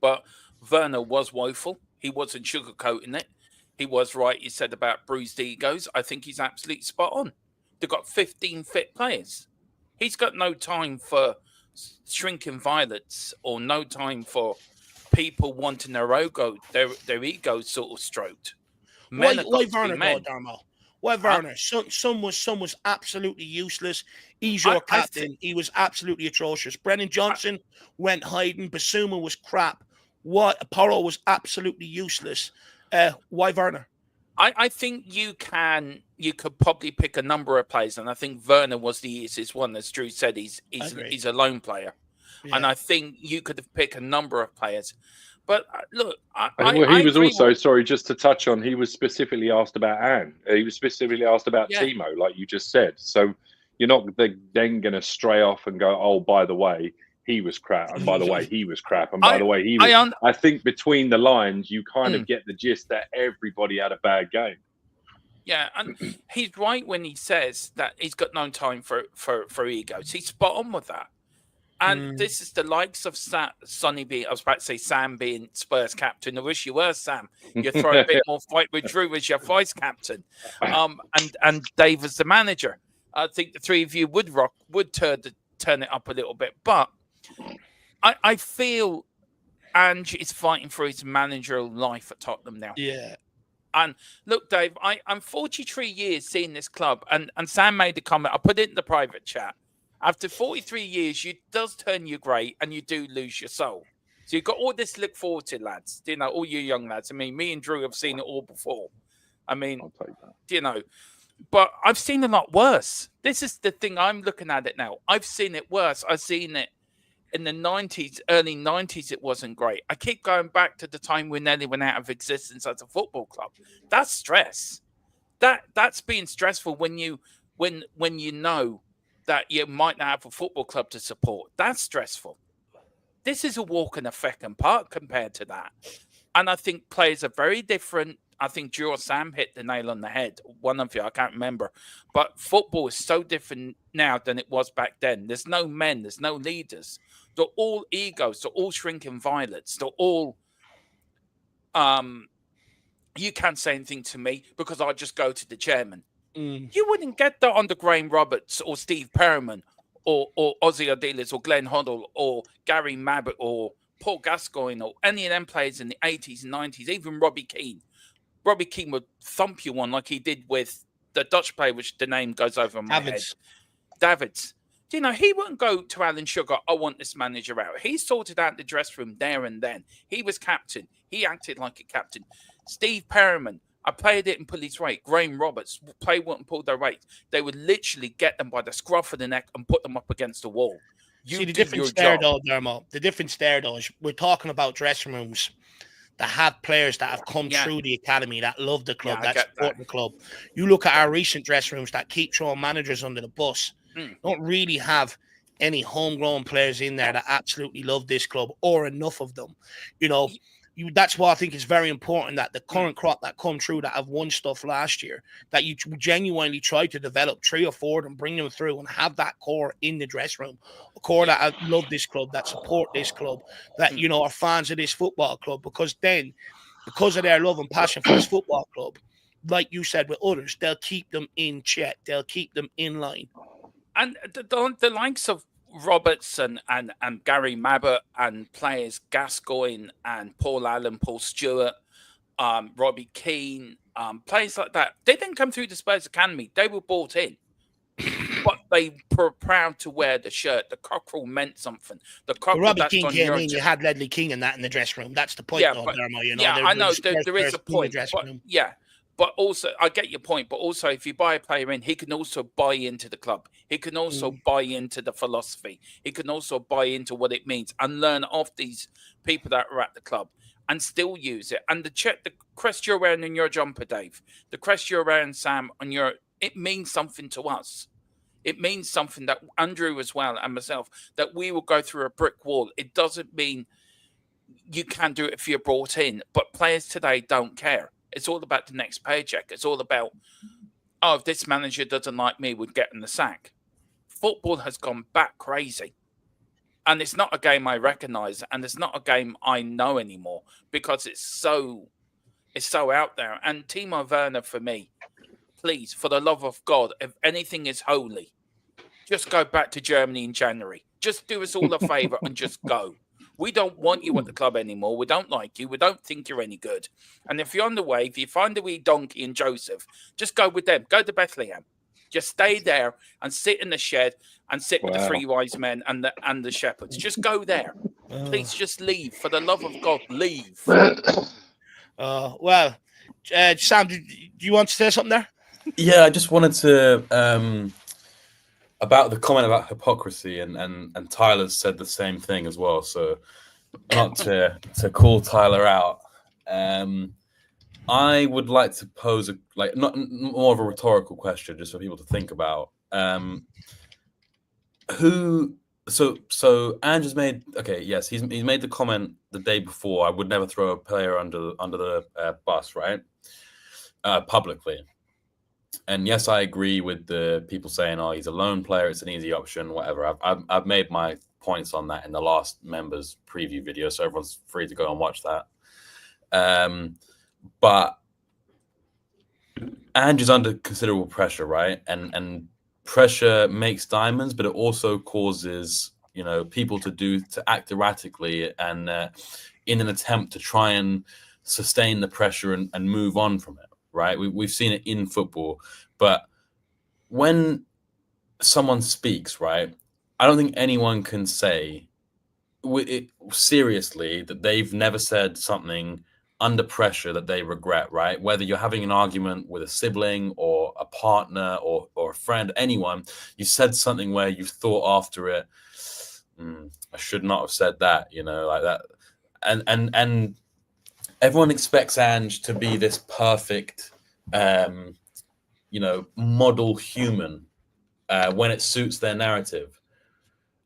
But Werner was woeful. He wasn't sugarcoating it. He was right. He said about bruised egos. I think he's absolutely spot on. They've got 15 fit players. He's got no time for shrinking violets, or no time for people wanting their egos sort of stroked. Why Werner, Darmo? Why Werner? Some was absolutely useless. He's your captain. He was absolutely atrocious. Brennan Johnson went hiding. Basuma was crap. Porro was absolutely useless. Why Werner? I think you could probably pick a number of players, and I think Werner was the easiest one. As Drew said, he's a lone player, and I think you could have picked a number of players. But look, he was also, sorry, just to touch on, he was specifically asked about Anne. He was specifically asked about Timo, like you just said. So you're not then going to stray off and go, oh, by the way, he was crap. And by the way, he was crap. And by the way, he was... I think between the lines, you kind of get the gist that everybody had a bad game. Yeah, and he's right when he says that he's got no time for egos. He's spot on with that. And this is the likes of Sonny being, I was about to say Sam being Spurs captain. I wish you were, Sam. You throw a bit more fight with Drew as your vice captain. And Dave as the manager. I think the three of you would turn it up a little bit. But I feel Ange is fighting for his managerial life at Tottenham now. Yeah. And look, Dave, I'm 43 years seeing this club. And Sam made a comment. I put it in the private chat. After 43 years, it does turn you grey and you do lose your soul. So you've got all this to look forward to, lads. All you young lads. I mean, me and Drew have seen it all before. I mean, I'll take that. But I've seen a lot worse. This is the thing, I'm looking at it now. I've seen it worse. I've seen it in the 90s, early 90s, it wasn't great. I keep going back to the time when Nelly went out of existence as a football club. That's stress. That's being stressful when you know that you might not have a football club to support. That's stressful. This is a walk in a fucking park compared to that. And I think players are very different. I think Drew or Sam hit the nail on the head. One of you, I can't remember. But football is so different now than it was back then. There's no men. There's no leaders. They're all egos. They're all shrinking violets. They're all, you can't say anything to me because I'll just go to the chairman. You wouldn't get that under Graham Roberts or Steve Perriman or Ozzy Ardiles or Glenn Hoddle or Gary Mabbutt or Paul Gascoigne or any of them players in the 80s and 90s, even Robbie Keane. Robbie Keane would thump you one like he did with the Dutch player, which the name goes over my head. Davids. You know, he wouldn't go to Alan Sugar, I want this manager out. He sorted out the dressing room there and then. He was captain. He acted like a captain. Steve Perriman, I played it and pull his weight. Graham Roberts, play wouldn't pull their weight. They would literally get them by the scruff of the neck and put them up against the wall. See, the difference there, though, Dermo, the difference there, though, is we're talking about dressing rooms that have players that have come through the academy, that love the club, that support the club. You look at our recent dressing rooms that keep throwing managers under the bus, don't really have any homegrown players in there that absolutely love this club or enough of them. You know, that's why I think it's very important that the current crop that come through that have won stuff last year, that you genuinely try to develop 3 or 4 and bring them through and have that core in the dressing room, a core that love this club, that support this club, that, you know, are fans of this football club, because then, because of their love and passion for this football club, like you said with others, they'll keep them in check, they'll keep them in line. And the likes of Roberts and Gary Mabbutt and players Gascoigne and Paul Allen, Paul Stewart, Robbie Keane, players like that, they didn't come through the Spurs Academy. They were bought in. But they were proud to wear the shirt. The cockerel meant something. The cockerel Robbie Keane came in, you had Ledley King and that in the dressing room. That's the point, Dermo, you know. Yeah, I know. There is a point. But also, I get your point. But also, if you buy a player in, he can also buy into the club. He can also buy into the philosophy. He can also buy into what it means and learn off these people that are at the club and still use it. And the crest you're wearing in your jumper, Dave, the crest you're wearing, Sam, on your, it means something to us. It means something that Andrew as well and myself, that we will go through a brick wall. It doesn't mean you can do it if you're brought in. But players today don't care. It's all about the next paycheck. It's all about, oh, if this manager doesn't like me, we'd get in the sack. Football has gone back crazy. And it's not a game I recognise, and it's not a game I know anymore because it's so out there. And Timo Werner, for me, please, for the love of God, if anything is holy, just go back to Germany in January. Just do us all a favour and just go. We don't want you at the club anymore. We don't like you. We don't think you're any good. And if you're on the way, if you find a wee donkey and Joseph, just go with them. Go to Bethlehem. Just stay there and sit in the shed and sit with the 3 wise men and the shepherds. Just go there. Please just leave. For the love of God, leave. Well, Sam, do you want to say something there? Yeah, I just wanted to... about the comment about hypocrisy, and Tyler said the same thing as well. So, not to call Tyler out, I would like to pose not more of a rhetorical question, just for people to think about. So Andrew's made he's made the comment the day before. I would never throw a player under the bus, right? Publicly. And yes, I agree with the people saying, "Oh, he's a lone player; it's an easy option." Whatever. I've made my points on that in the last members preview video, so everyone's free to go and watch that. But Andrew's under considerable pressure, right? And pressure makes diamonds, but it also causes people to act erratically and in an attempt to try and sustain the pressure and move on from it. Right, we've seen it in football, but when someone speaks, right, I don't think anyone can say seriously that they've never said something under pressure that they regret. Right, whether you're having an argument with a sibling or a partner or a friend, anyone, you said something where you thought after it, I should not have said that, like that, and everyone expects Ange to be this perfect, model human when it suits their narrative.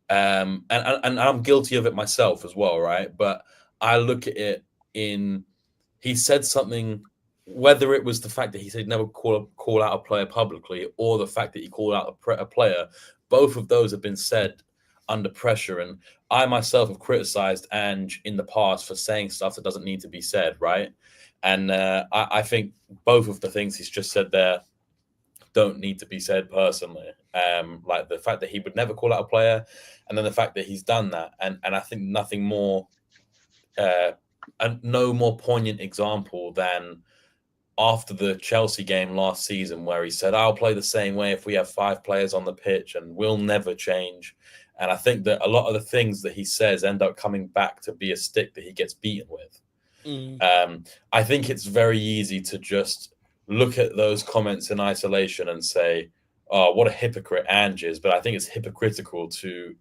And I'm guilty of it myself as well, right? But I look at it in he said something, whether it was the fact that he said never call out a player publicly or the fact that he called out a player, both of those have been said under pressure. And I myself have criticized Ange in the past for saying stuff that doesn't need to be said, right? And I think both of the things he's just said there don't need to be said personally. Like the fact that he would never call out a player, and then the fact that he's done that. And I think nothing more, no more poignant example than after the Chelsea game last season, where he said, I'll play the same way if we have 5 players on the pitch and we'll never change. And I think that a lot of the things that he says end up coming back to be a stick that he gets beaten with. I think it's very easy to just look at those comments in isolation and say, oh, what a hypocrite Ange is. But I think it's hypocritical to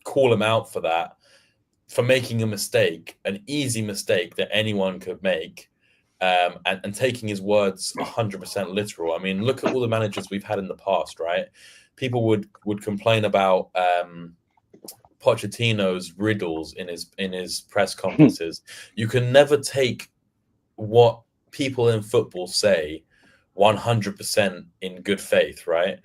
call him out for that, for making a mistake, an easy mistake that anyone could make, and taking his words 100% literal. I mean, look at all the managers we've had in the past, right? People would complain about Pochettino's riddles in his press conferences. You can never take what people in football say 100% in good faith, right?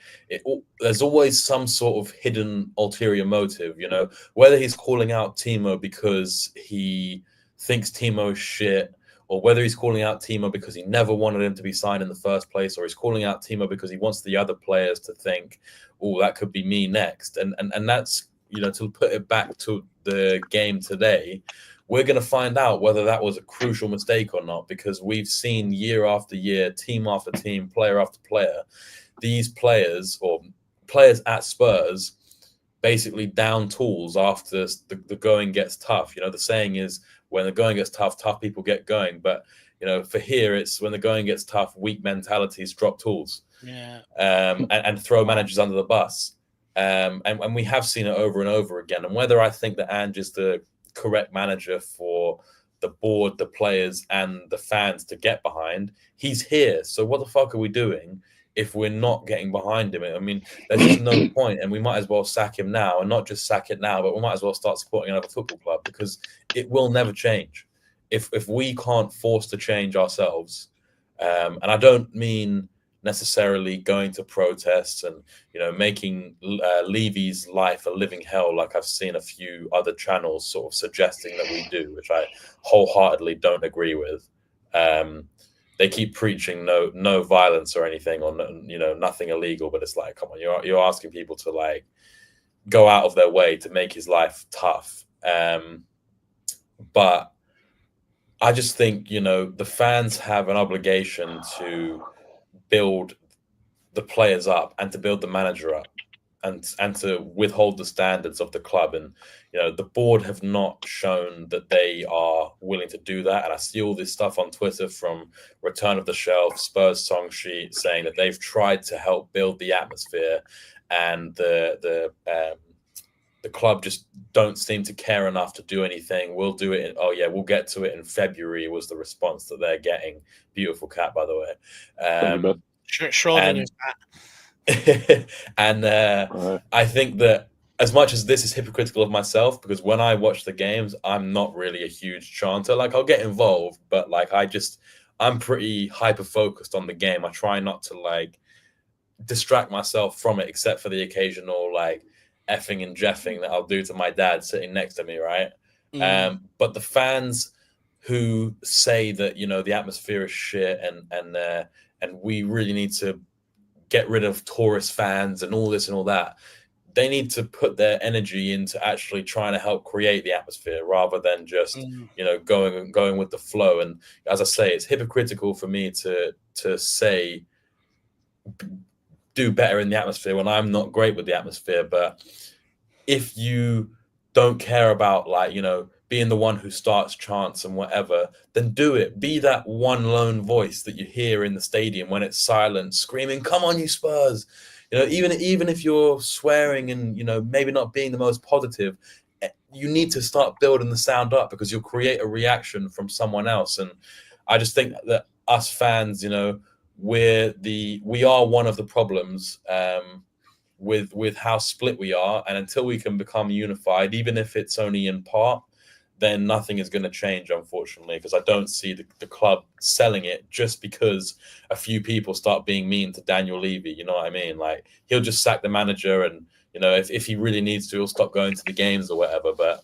There's always some sort of hidden ulterior motive, you know, whether he's calling out Timo because he thinks Timo is shit, or whether he's calling out Timo because he never wanted him to be signed in the first place, or he's calling out Timo because he wants the other players to think, oh, that could be me next. And that's, you know, to put it back to the game today, we're going to find out whether that was a crucial mistake or not, because we've seen year after year, team after team, player after player, these players or players at Spurs basically down tools after the going gets tough. You know, the saying is, when the going gets tough, tough people get going. But, you know, for here, it's when the going gets tough, weak mentalities drop tools, and throw managers under the bus. And we have seen it over and over again. And whether I think that Ange is the correct manager for the board, the players, and the fans to get behind, he's here. So what the fuck are we doing if we're not getting behind him? I mean, there's just no point, and we might as well sack him now, and not just sack it now, but we might as well start supporting another football club, because it will never change if we can't force the change ourselves. And I don't mean necessarily going to protests and, you know, making Levy's life a living hell, like I've seen a few other channels sort of suggesting that we do, which I wholeheartedly don't agree with. They keep preaching no violence or anything, or you know, nothing illegal, but it's like, come on, you're asking people to like go out of their way to make his life tough. But I just think, you know, the fans have an obligation to build the players up and to build the manager up, and to withhold the standards of the club. And, you know, the board have not shown that they are willing to do that. And I see all this stuff on Twitter from Return of the Shelf, Spurs song sheet, saying that they've tried to help build the atmosphere, and the club just don't seem to care enough to do anything. We'll do it. We'll get to it in February, was the response that they're getting. Beautiful cat, by the way. Schrodinger's cat. And I think that as much as this is hypocritical of myself, because when I watch the games, I'm not really a huge chanter. Like, I'll get involved, but like I'm pretty hyper focused on the game. I try not to like distract myself from it, except for the occasional like effing and jeffing that I'll do to my dad sitting next to me, right? But the fans who say that, you know, the atmosphere is shit and we really need to get rid of tourist fans and all this and all that, they need to put their energy into actually trying to help create the atmosphere, rather than just you know, going with the flow. And as I say, it's hypocritical for me to say do better in the atmosphere when I'm not great with the atmosphere. But if you don't care about, like, you know, being the one who starts chants and whatever, then do it. Be that one lone voice that you hear in the stadium when it's silent, screaming, "Come on, you Spurs!" You know, even if you're swearing and, you know, maybe not being the most positive, you need to start building the sound up, because you'll create a reaction from someone else. And I just think that us fans, you know, we are one of the problems with how split we are. And until we can become unified, even if it's only in part, then nothing is going to change, unfortunately, because I don't see the club selling it just because a few people start being mean to Daniel Levy. You know what I mean? Like, he'll just sack the manager, and if he really needs to, he'll stop going to the games or whatever. But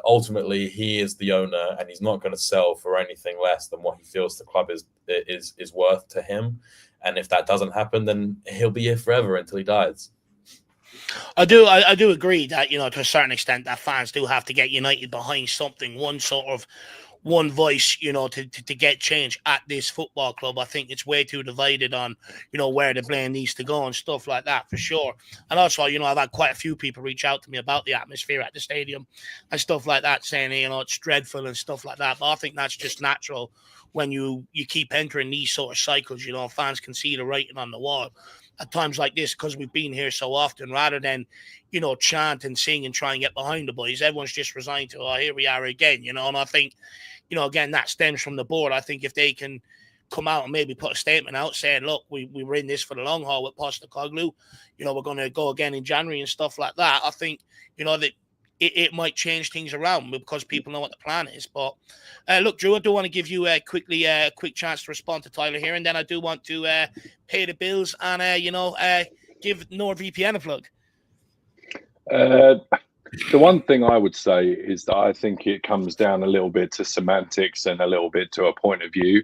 ultimately, he is the owner, and he's not going to sell for anything less than what he feels the club is worth to him. And if that doesn't happen, then he'll be here forever until he dies. I do agree that, to a certain extent, that fans do have to get united behind something, one voice, to get change at this football club. I think it's way too divided on, where the blame needs to go and stuff like that, for sure. And also, I've had quite a few people reach out to me about the atmosphere at the stadium and stuff like that, saying, it's dreadful and stuff like that. But I think that's just natural when you keep entering these sort of cycles. Fans can see the writing on the wall at times like this, because we've been here so often, rather than, chant and sing and try and get behind the boys. Everyone's just resigned to, here we are again, and I think, again, that stems from the board. I think if they can come out and maybe put a statement out saying, look, we were in this for the long haul with Postecoglou, we're going to go again in January and stuff like that. I think, that it might change things around because people know what the plan is. But look, Drew, I do want to give you a quick chance to respond to Tyler here, and then I do want to pay the bills and give NordVPN a plug. The one thing I would say is that I think it comes down a little bit to semantics and a little bit to a point of view.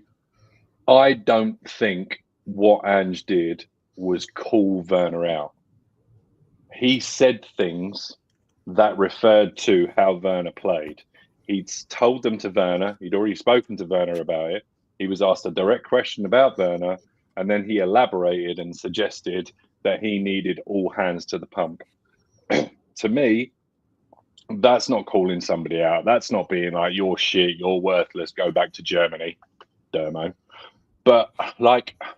I don't think what Ange did was call Werner out. He said things that referred to how Werner played. He'd told them to Werner. He'd already spoken to Werner about it. He was asked a direct question about Werner, and then he elaborated and suggested that he needed all hands to the pump. To me, that's not calling somebody out. That's not being like, you're shit, you're worthless, go back to Germany, Dermo. But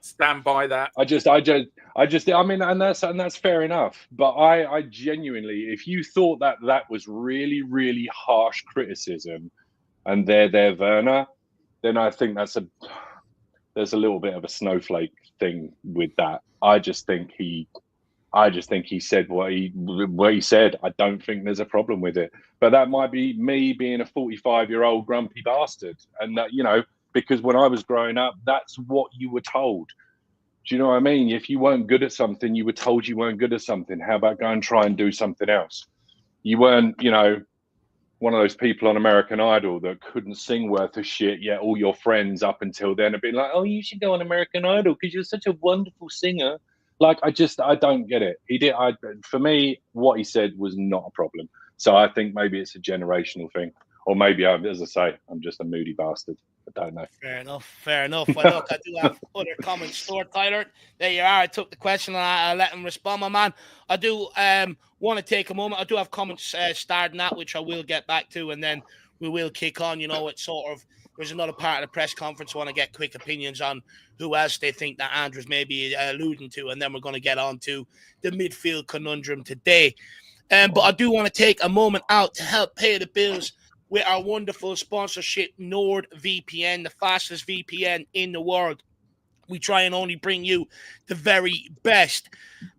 stand by that. I mean, and that's fair enough. But I genuinely, if you thought that was really, really harsh criticism, and they're Werner, then I think there's a little bit of a snowflake thing with that. I just think he said what he said. I don't think there's a problem with it. But that might be me being a 45-year-old grumpy bastard, and that because when I was growing up, that's what you were told. Do you know what I mean? If you weren't good at something, you were told you weren't good at something. How about go and try and do something else? You weren't, one of those people on American Idol that couldn't sing worth a shit, yet all your friends up until then have been like, oh, you should go on American Idol because you're such a wonderful singer. I don't get it. For me, what he said was not a problem. So I think maybe it's a generational thing. Or maybe, as I say, I'm just a moody bastard. I don't know. Fair enough. Well, look, I do have other comments stored, Tyler. There you are. I took the question and I let him respond, my man. I do want to take a moment. I do have comments starting out, which I will get back to, and then we will kick on. It's sort of, there's another part of the press conference I want to get quick opinions on who else they think that Andrew's maybe alluding to, and then we're going to get on to the midfield conundrum today. But I do want to take a moment out to help pay the bills with our wonderful sponsorship, NordVPN, the fastest VPN in the world. We try and only bring you the very best.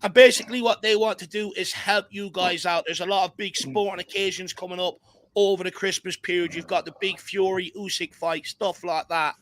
And basically what they want to do is help you guys out. There's a lot of big sporting occasions coming up over the Christmas period. You've got the big Fury Usyk fight, stuff like that,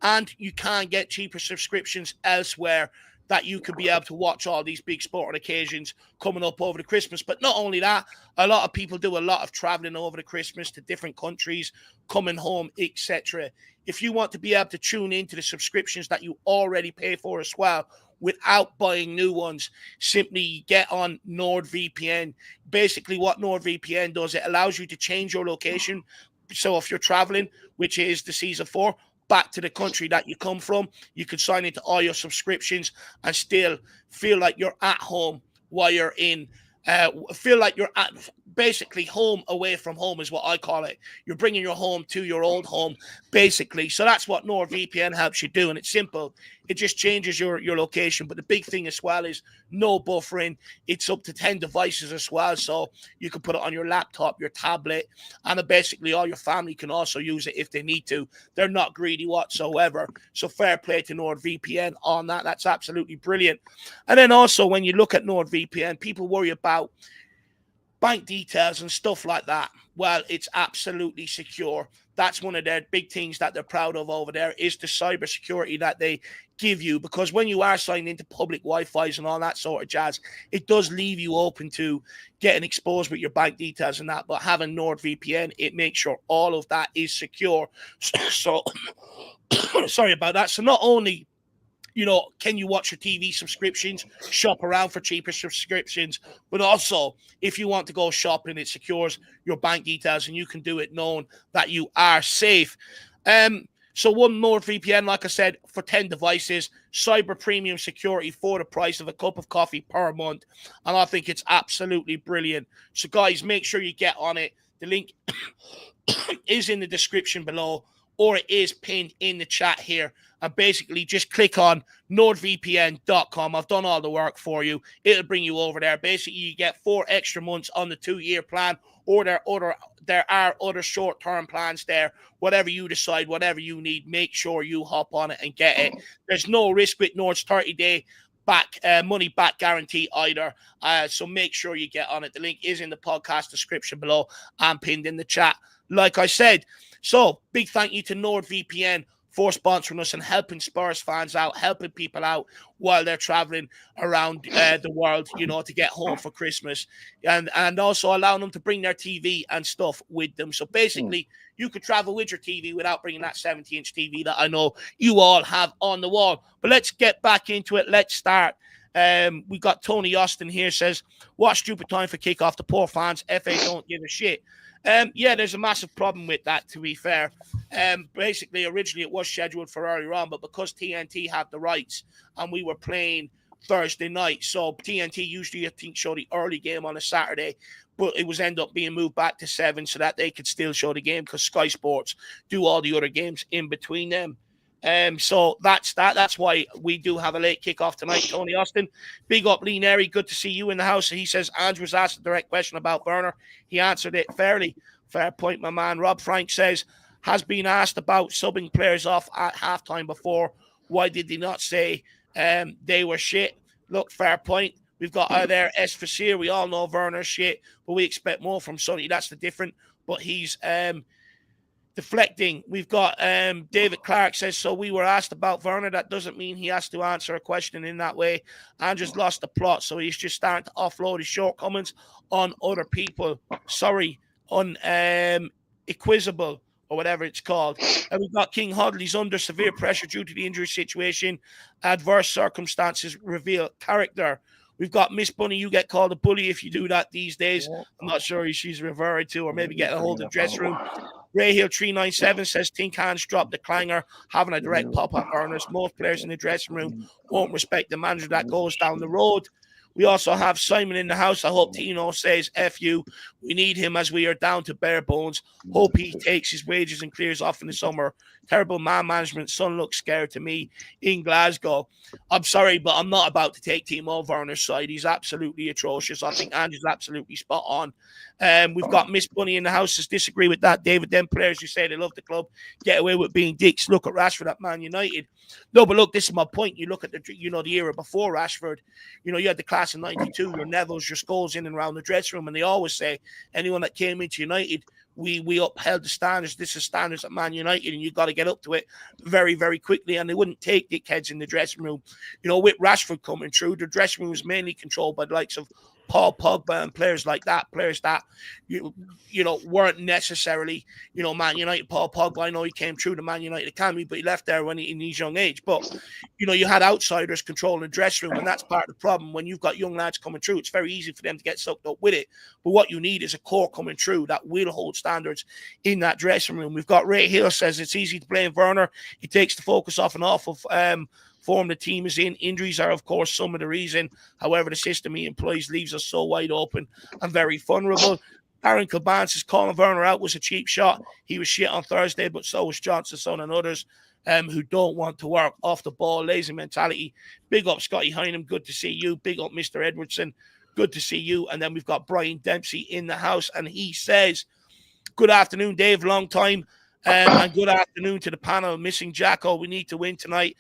and you can't get cheaper subscriptions elsewhere that you could be able to watch all these big sporting occasions coming up over the Christmas. But not only that, a lot of people do a lot of traveling over the Christmas to different countries, coming home, etc. If you want to be able to tune into the subscriptions that you already pay for as well, without buying new ones, simply get on NordVPN. Basically what NordVPN does, it allows you to change your location. So if you're traveling, which is the season 4, back to the country that you come from, you can sign into all your subscriptions and still feel like you're at home while you're in, feel like you're at basically home away from home is what I call it. You're bringing your home to your old home, basically. So that's what NordVPN helps you do, and it's simple. It just changes your location. But the big thing as well is no buffering. It's up to 10 devices as well, so you can put it on your laptop, your tablet, and basically all your family can also use it if they need to. They're not greedy whatsoever. So fair play to NordVPN on that. That's absolutely brilliant. And then also when you look at NordVPN, people worry about bank details and stuff like that, well, it's absolutely secure. That's one of their big things that they're proud of over there, is the cyber security that they give you, because when you are signed into public Wi-Fi's and all that sort of jazz, it does leave you open to getting exposed with your bank details and that. But having NordVPN, it makes sure all of that is secure. So sorry about that. So not only, you know, can you watch your TV subscriptions, shop around for cheaper subscriptions, but also if you want to go shopping, it secures your bank details and you can do it knowing that you are safe. So one NordVPN, like I said, for 10 devices, cyber premium security for the price of a cup of coffee per month. And I think it's absolutely brilliant. So guys, make sure you get on it. The link is in the description below, or it is pinned in the chat here. And basically just click on nordvpn.com. I've done all the work for you. It'll bring you over there. Basically, you get 4 extra months on the 2-year plan, or there are other short-term plans there. Whatever you decide, whatever you need, make sure you hop on it and get it. There's no risk with Nord's 30-day money back guarantee either. So make sure you get on it. The link is in the podcast description below and pinned in the chat, like I said. So big thank you to NordVPN for sponsoring us and helping Spurs fans out, helping people out while they're traveling around the world, you know, to get home for Christmas, and also allowing them to bring their TV and stuff with them. So basically, you could travel with your TV without bringing that 70-inch TV that I know you all have on the wall. But let's get back into it. Let's start. We got Tony Austin here, says, what stupid time for kickoff. The poor fans, FA don't give a shit. Yeah, there's a massive problem with that, to be fair. Basically, originally it was scheduled for earlier on, but because TNT had the rights and we were playing Thursday night, so TNT usually, I think, show the early game on a Saturday, but it was end up being moved back to 7 so that they could still show the game, because Sky Sports do all the other games in between them. So that's that. That's why we do have a late kickoff tonight. Tony Austin, big up Lee Neri. Good to see you in the house. He says Andrew was asked a direct question about Werner. He answered it fairly. Fair point, my man. Rob Frank says, has been asked about subbing players off at halftime before. Why did they not say they were shit? Look, fair point. We've got there S. Fasir. We all know Werner's shit, but we expect more from Sonny. That's the different. But he's deflecting. We've got David Clark says, so we were asked about Werner. That doesn't mean he has to answer a question in that way. Andrew's lost the plot, so he's just starting to offload his shortcomings on other people. Sorry, unacquisible, or whatever it's called. And we've got King Huddle. He's under severe pressure due to the injury situation. Adverse circumstances reveal character. We've got Miss Bunny. You get called a bully if you do that these days. I'm not sure who she's referring to, or maybe getting a hold of the dressing room. Ray Hill 397 says, Tink hands drop the clanger, having a direct pop at Ernest. Most players in the dressing room won't respect the manager that goes down the road. We also have Simon in the house. I hope Tino says F you. We need him as we are down to bare bones. Hope he takes his wages and clears off in the summer. Terrible man management. Son looks scared to me in Glasgow. I'm sorry, but I'm not about to take Timo Werner's side. He's absolutely atrocious. I think Andrew's absolutely spot on. We've got Miss Bunny in the house. Says disagree with that, David. Them players who say they love the club get away with being dicks. Look at Rashford at Man United. No, but look, this is my point. You look at the era before Rashford. You had the class of '92, your Nevilles, your Scholes in and around the dressing room, and they always say anyone that came into United, we upheld the standards. This is standards at Man United, and you got to get up to it very, very quickly. And they wouldn't take dickheads in the dressing room. With Rashford coming through, the dressing room was mainly controlled by the likes of Paul Pogba and players like that, players that weren't necessarily Man United. Paul Pogba, I know he came through the Man United academy, but he left there in his young age. But you had outsiders controlling the dressing room, and that's part of the problem. When you've got young lads coming through, it's very easy for them to get sucked up with it. But what you need is a core coming through that will hold standards in that dressing room. We've got Ray Hill says it's easy to blame Werner. He takes the focus off an awful form the team is in. Injuries are, of course, some of the reason. However, the system he employs leaves us so wide open and very vulnerable. Aaron Caban says calling Werner out was a cheap shot. He was shit on Thursday, but so was Johnson, Son, and others who don't want to work off the ball. Lazy mentality. Big up Scotty Hynam. Good to see you. Big up Mr. Edwardson. Good to see you. And then we've got Brian Dempsey in the house, and he says, good afternoon, Dave. Long time. And good afternoon to the panel. Missing Jacko. We need to win tonight,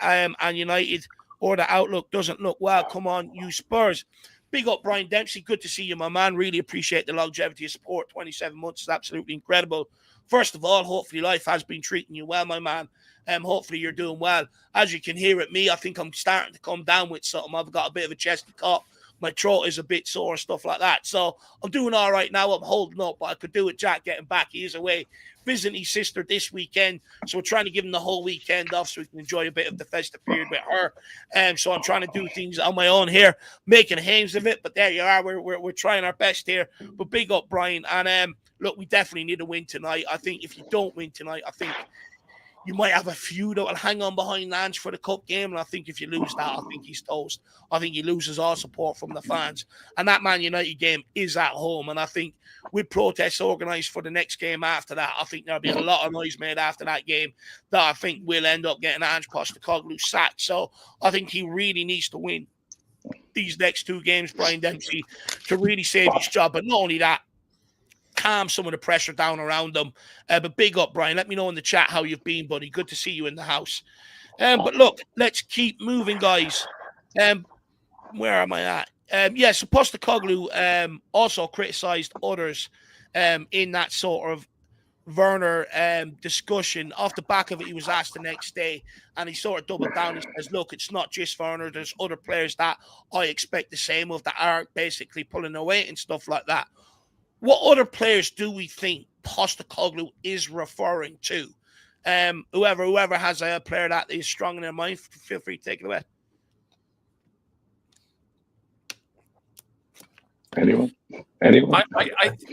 and United, or the outlook doesn't look well. Come on, you Spurs. big up Brian Dempsey. Good to see you, my man. Really appreciate the longevity of support. 27 months is absolutely incredible. First of all, hopefully life has been treating you well, my man. Hopefully you're doing well. As you can hear at me, I think I'm starting to come down with something. I've got a bit of a chesty cough. My throat is a bit sore and stuff like that. So I'm doing all right now. I'm holding up, but I could do with Jack getting back. He is away visiting his sister this weekend. So we're trying to give him the whole weekend off so we can enjoy a bit of the festive period with her. So I'm trying to do things on my own here, making hames of it. But there you are. We're trying our best here. But big up, Brian. And look, we definitely need a win tonight. I think if you don't win tonight, I think you might have a few that will hang on behind Ange for the cup game. And I think if you lose that, I think he's toast. I think he loses all support from the fans. And that Man United game is at home. And I think with protests organised for the next game after that, I think there'll be a lot of noise made after that game that I think will end up getting Ange Postecoglou sacked. So I think he really needs to win these next two games, Brian Dempsey, to really save his job. But not only that, calm some of the pressure down around them. But big up, Brian. Let me know in the chat how you've been, buddy. Good to see you in the house. But look, let's keep moving, guys. Where am I at? So Postecoglou also criticised others in that sort of Werner discussion. Off the back of it, he was asked the next day, and he sort of doubled down. He says, look, it's not just Werner. There's other players that I expect the same of that are basically pulling their weight and stuff like that. What other players do we think Postecoglou is referring to? Whoever has a player that is strong in their mind, feel free to take it away. Anyone?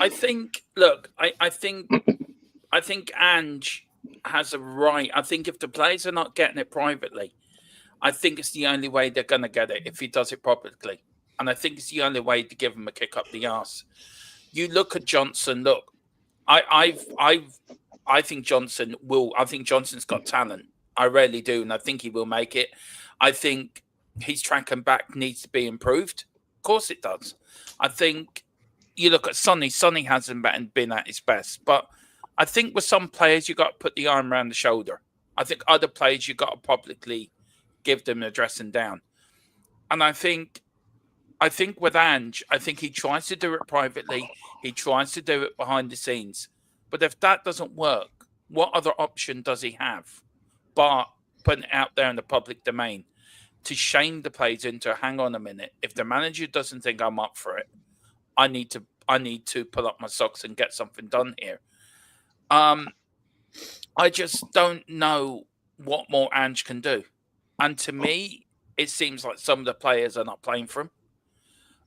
I think. Look, I think Ange has a right. I think if the players are not getting it privately, I think it's the only way they're going to get it if he does it publicly, and I think it's the only way to give him a kick up the arse. You look at Johnson. Look, I think Johnson will. I think Johnson's got talent. I really do, and I think he will make it. I think his track and back needs to be improved. Of course, it does. I think you look at Sonny. Sonny hasn't been at his best, but I think with some players you got to put the arm around the shoulder. I think other players you got to publicly give them a dressing down, and I think with Ange, I think he tries to do it privately. He tries to do it behind the scenes. But if that doesn't work, what other option does he have but putting it out there in the public domain to shame the players into, hang on a minute, if the manager doesn't think I'm up for it, I need to pull up my socks and get something done here. I just don't know what more Ange can do. And to me, it seems like some of the players are not playing for him.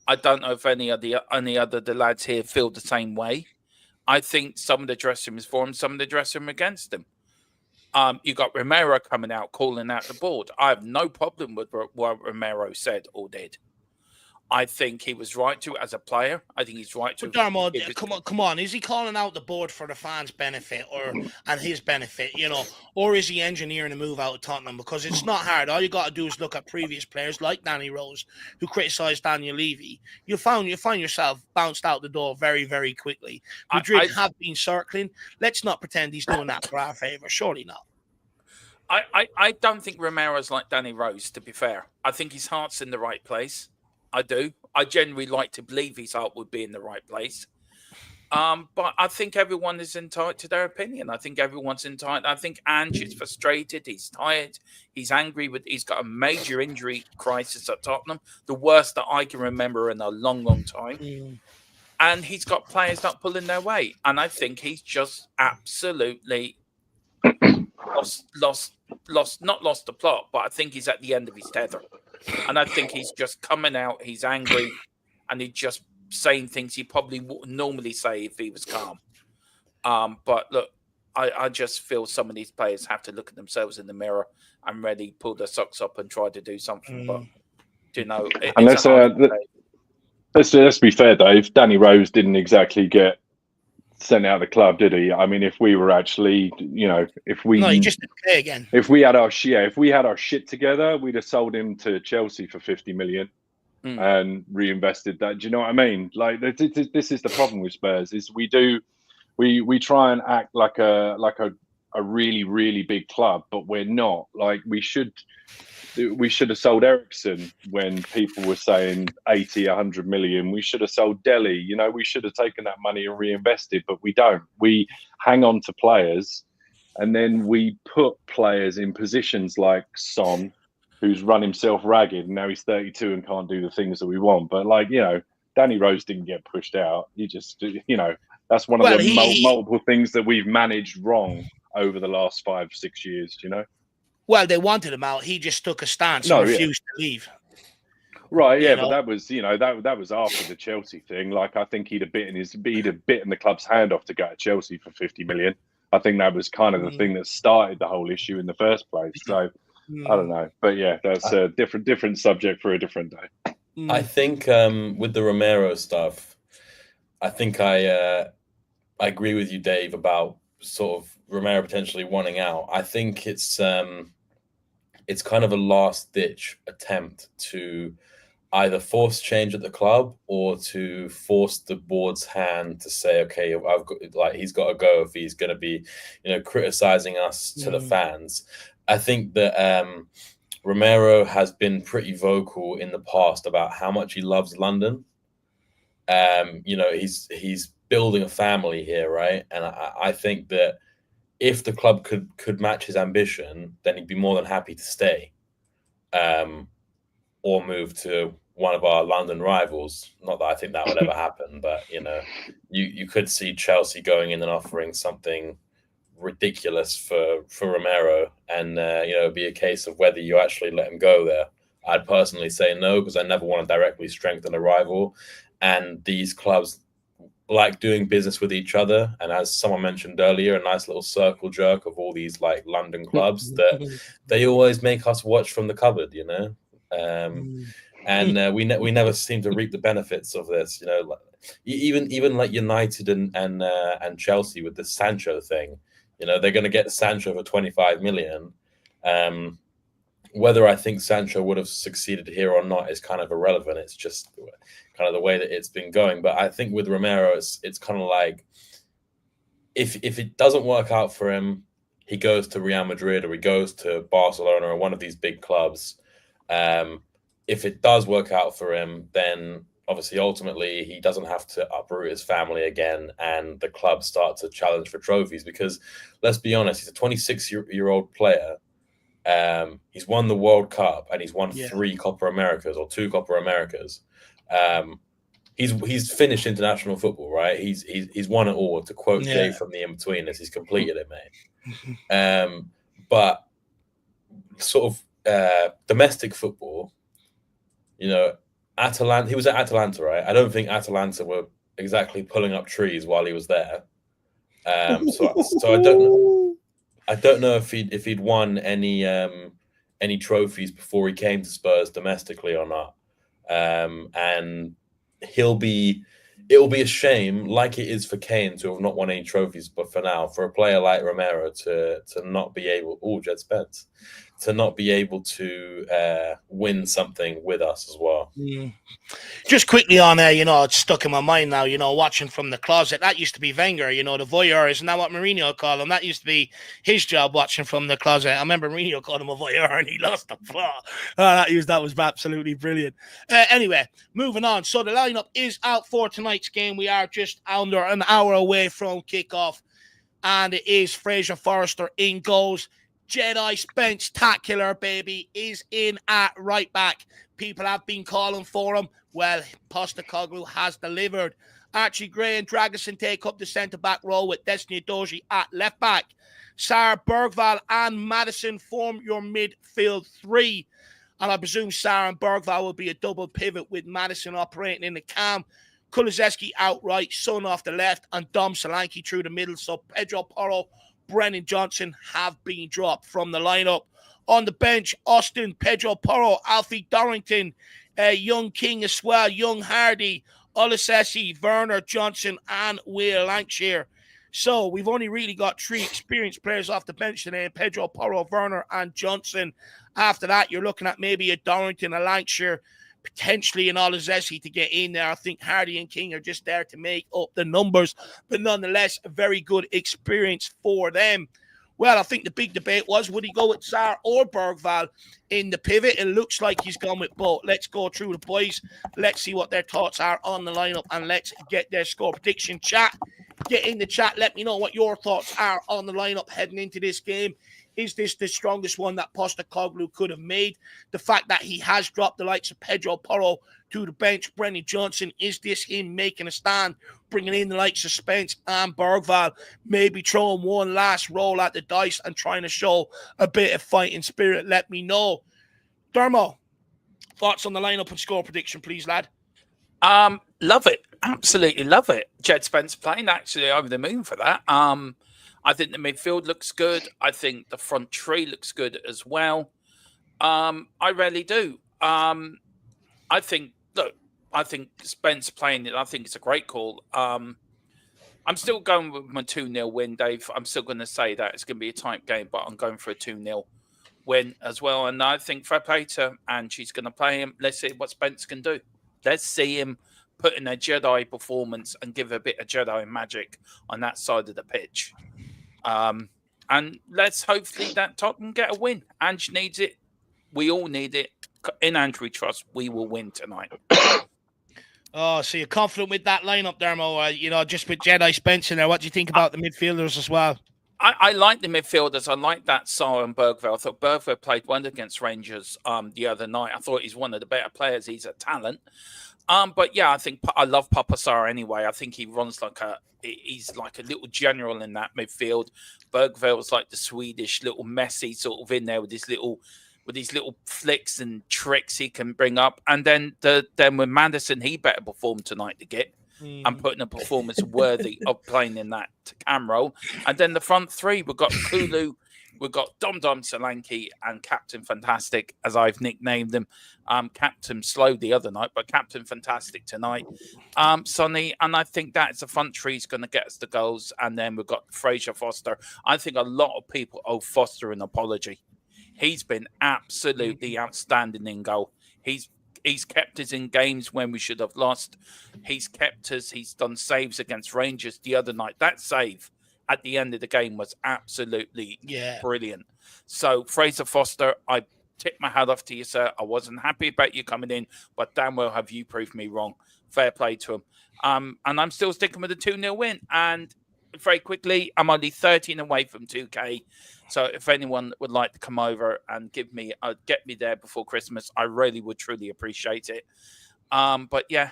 I don't know if any of the lads here feel the same way. I think some of the dressing room is for him, some of the dressing room against him. You got Romero coming out, calling out the board. I have no problem with what Romero said or did. I think he was right to as a player. I think he's right to. But Dermot, come on. Is he calling out the board for the fans' benefit and his benefit, or is he engineering a move out of Tottenham? Because it's not hard. All you got to do is look at previous players like Danny Rose, who criticised Daniel Levy. You find yourself bounced out the door very, very quickly. Madrid have been circling. Let's not pretend he's doing that for our favour. Surely not. I don't think Romero's like Danny Rose, to be fair. I think his heart's in the right place. I do. I generally like to believe his heart would be in the right place. But I think everyone is entitled to their opinion. I think everyone's entitled. I think Ange is frustrated. He's tired. He's angry. He's got a major injury crisis at Tottenham, the worst that I can remember in a long, long time. And he's got players not pulling their weight. And I think he's just absolutely not lost the plot, but I think he's at the end of his tether. And I think he's just coming out, he's angry, and he's just saying things he probably wouldn't normally say if he was calm. But look, I just feel some of these players have to look at themselves in the mirror and really pull their socks up and try to do something. But, let's be fair, Dave. Danny Rose didn't exactly get sent out of the club, did he? I mean, if we were actually, he just didn't play again. If we had our shit together, we'd have sold him to Chelsea for 50 million and reinvested that. Do you know what I mean? Like, this is the problem with Spurs: is we try and act like a really, really big club, but we're not. Like, we should we should have sold Ericsson when people were saying 80, 100 million. We should have sold Delhi. You know, we should have taken that money and reinvested, but we don't. We hang on to players, and then we put players in positions like Son, who's run himself ragged, and now he's 32 and can't do the things that we want. But like, you know, Danny Rose didn't get pushed out. He just, you know, that's one of the multiple things that we've managed wrong over the last 5-6 years, you know? Well, they wanted him out. He just took a stance and refused to leave. Right, yeah, but that was, you know, that was after the Chelsea thing. Like, I think he'd have bitten the club's hand off to go to Chelsea for 50 million. I think that was kind of the thing that started the whole issue in the first place. So I don't know, but yeah, that's a different subject for a different day. I think with the Romero stuff, I think I agree with you, Dave, about sort of Romero potentially wanting out. I think it's kind of a last-ditch attempt to either force change at the club or to force the board's hand to say, okay, he's got to go if he's going to be, you know, criticizing us to the fans. I think that Romero has been pretty vocal in the past about how much he loves London. You know, he's building a family here, right? And I think that if the club could match his ambition, then he'd be more than happy to stay, or move to one of our London rivals. Not that I think that would ever happen, but you know, you could see Chelsea going in and offering something ridiculous for Romero, and you know, it'd be a case of whether you actually let him go there. I'd personally say no, because I never want to directly strengthen a rival, and these clubs like doing business with each other. And as someone mentioned earlier, a nice little circle jerk of all these like London clubs that they always make us watch from the cupboard, you know. And we never seem to reap the benefits of this, you know. Like, even like United and Chelsea with the Sancho thing. You know, they're going to get Sancho for 25 million. Whether I think Sancho would have succeeded here or not is kind of irrelevant. It's just kind of the way that it's been going. But I think with Romero, it's kind of like if it doesn't work out for him, he goes to Real Madrid or he goes to Barcelona or one of these big clubs. If it does work out for him, then obviously, ultimately, he doesn't have to uproot his family again, and the club start to challenge for trophies. Because let's be honest, he's a 26-year-old player. He's won the World Cup and he's won 3 Copa Americas or 2 Copa Americas. He's finished international football, right? He's won it all. To quote Jay from the In-Betweeners, he's completed it, mate. But sort of domestic football, you know, Atalanta. He was at Atalanta, right? I don't think Atalanta were exactly pulling up trees while he was there. So I don't know if he'd won any trophies before he came to Spurs domestically or not. And it'll be a shame, like it is for Kane to have not won any trophies, but for now, for a player like Romero to not be able, Jet Spence, to not be able to win something with us as well. Just quickly on there, you know, it's stuck in my mind now, you know, watching from the closet. That used to be Wenger, you know, the voyeur. Isn't that what Mourinho called him? That used to be his job, watching from the closet. I remember Mourinho called him a voyeur and he lost the plot. That was absolutely brilliant. Anyway, moving on. So the lineup is out for tonight's game. We are just under an hour away from kickoff, and it is Fraser Forrester in goals. Jedi Spence-tacular, baby, is in at right back. People have been calling for him. Well, Postecoglou has delivered. Archie Gray and Dragusin take up the centre-back role with Destiny Doji at left back. Sarr, Bergvall and Madison form your midfield 3. And I presume Sarr and Bergvall will be a double pivot with Madison operating in the cam. Kulusevski outright, Son off the left, and Dom Solanke through the middle. So Pedro Porro, Brennan Johnson have been dropped from the lineup. On the bench, Austin, Pedro Porro, Alfie Dorrington, Young King as well, Young Hardy, Olasesi, Werner Johnson, and Will Lancashire. So we've only really got 3 experienced players off the bench today: Pedro Porro, Werner, and Johnson. After that, you're looking at maybe a Dorrington, a Lancashire, potentially an Olasesi to get in there. I think Hardy and King are just there to make up the numbers, but nonetheless, a very good experience for them. Well, I think the big debate was, would he go with Sarr or Bergvall in the pivot? It looks like he's gone with both. Let's go through the boys. Let's see what their thoughts are on the lineup, and let's get their score prediction. Chat, get in the chat. Let me know what your thoughts are on the lineup heading into this game. Is this the strongest one that Postecoglou could have made? The fact that he has dropped the likes of Pedro Porro to the bench, Brennan Johnson, is this him making a stand, bringing in the likes of Spence and Bergvall, maybe throwing one last roll at the dice and trying to show a bit of fighting spirit? Let me know. Dermo, thoughts on the lineup and score prediction, please, lad? Love it. Absolutely love it. Jed Spence playing, actually over the moon for that. I think the midfield looks good. I think the front three looks good as well. I really do. I think Spence playing it, I think it's a great call. I'm still going with my 2-0 win, Dave. I'm still going to say that it's going to be a tight game, but I'm going for a 2-0 win as well. And I think fair play to her, and she's going to play him. Let's see what Spence can do. Let's see him put in a Jedi performance and give a bit of Jedi magic on that side of the pitch. And let's hopefully that Tottenham get a win. Ange needs it. We all need it. In Ange we trust. We will win tonight. Oh, so you're confident with that lineup, Dermo? Just with Jedi Spence in there. What do you think about the midfielders as well? I like the midfielders. I like that Sarr and Bergvall. I thought Bergvall played well against Rangers the other night. I thought he's one of the better players. He's a talent. But yeah, I think I love Papa Sarr anyway. I think he runs he's like a little general in that midfield. Bergvall's like the Swedish little Messi sort of in there with his little flicks and tricks he can bring up. And then with Maddison, he better perform tonight to get and put in a performance worthy of playing in that cam role. And then the front three, we've got Kulu, we've got Dom Solanke, and Captain Fantastic, as I've nicknamed them. Captain Slow the other night, but Captain Fantastic tonight. Sonny, and I think that's the front three is going to get us the goals. And then we've got Fraser Foster. I think a lot of people owe Foster an apology. He's been absolutely outstanding in goal. He's kept us in games when we should have lost. He's kept us. He's done saves against Rangers the other night. That save at the end of the game was absolutely brilliant. So, Fraser Foster, I tip my hat off to you, sir. I wasn't happy about you coming in, but damn well have you proved me wrong. Fair play to him. And I'm still sticking with the 2-0 win. And very quickly, I'm only 13 away from 2K. So if anyone would like to come over and get me there before Christmas, I really would truly appreciate it. But yeah,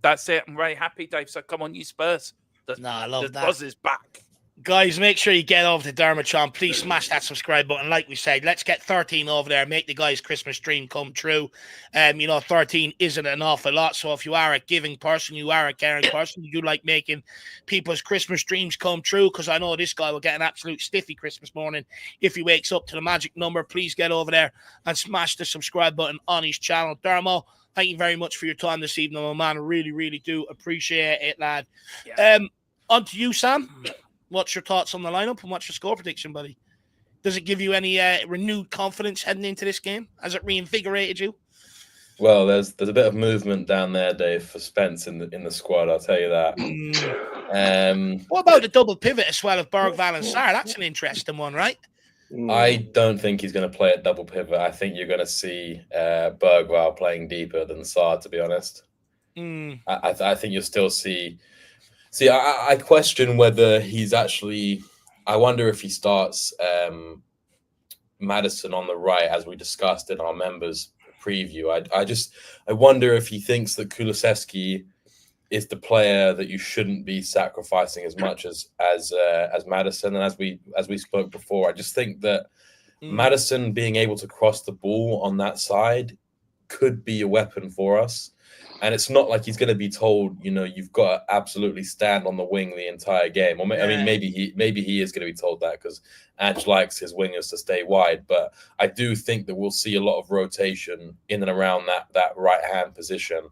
that's it. I'm very happy, Dave. So come on, you Spurs. I love that. The buzz is back. Guys, make sure you get over to Dermotron. Please smash that subscribe button. Like we said, let's get 13 over there. Make the guys' Christmas dream come true. 13 isn't an awful lot. So if you are a giving person, you are a caring person, you do like making people's Christmas dreams come true, because I know this guy will get an absolute stiffy Christmas morning if he wakes up to the magic number. Please get over there and smash the subscribe button on his channel. Dermo, thank you very much for your time this evening, my man. I really, really do appreciate it, lad. Yeah. On to you, Sam. What's your thoughts on the lineup and what's your score prediction, buddy? Does it give you any renewed confidence heading into this game? Has it reinvigorated you? Well, there's a bit of movement down there, Dave, for Spence in the squad. I'll tell you that. What about the double pivot as well of Bergvall and Sarr? That's an interesting one, right? I don't think he's going to play at double pivot. I think you're going to see Bergvall playing deeper than Sarr, to be honest. I think you'll still see. See, I question whether he's actually. I wonder if he starts Maddison on the right, as we discussed in our members preview. I wonder if he thinks that Kulusevski is the player that you shouldn't be sacrificing as much as Maddison. And as we spoke before, I just think that Maddison being able to cross the ball on that side could be a weapon for us. And it's not like he's going to be told, you've got to absolutely stand on the wing the entire game. Or maybe he is going to be told that because Ange likes his wingers to stay wide. But I do think that we'll see a lot of rotation in and around that right hand position.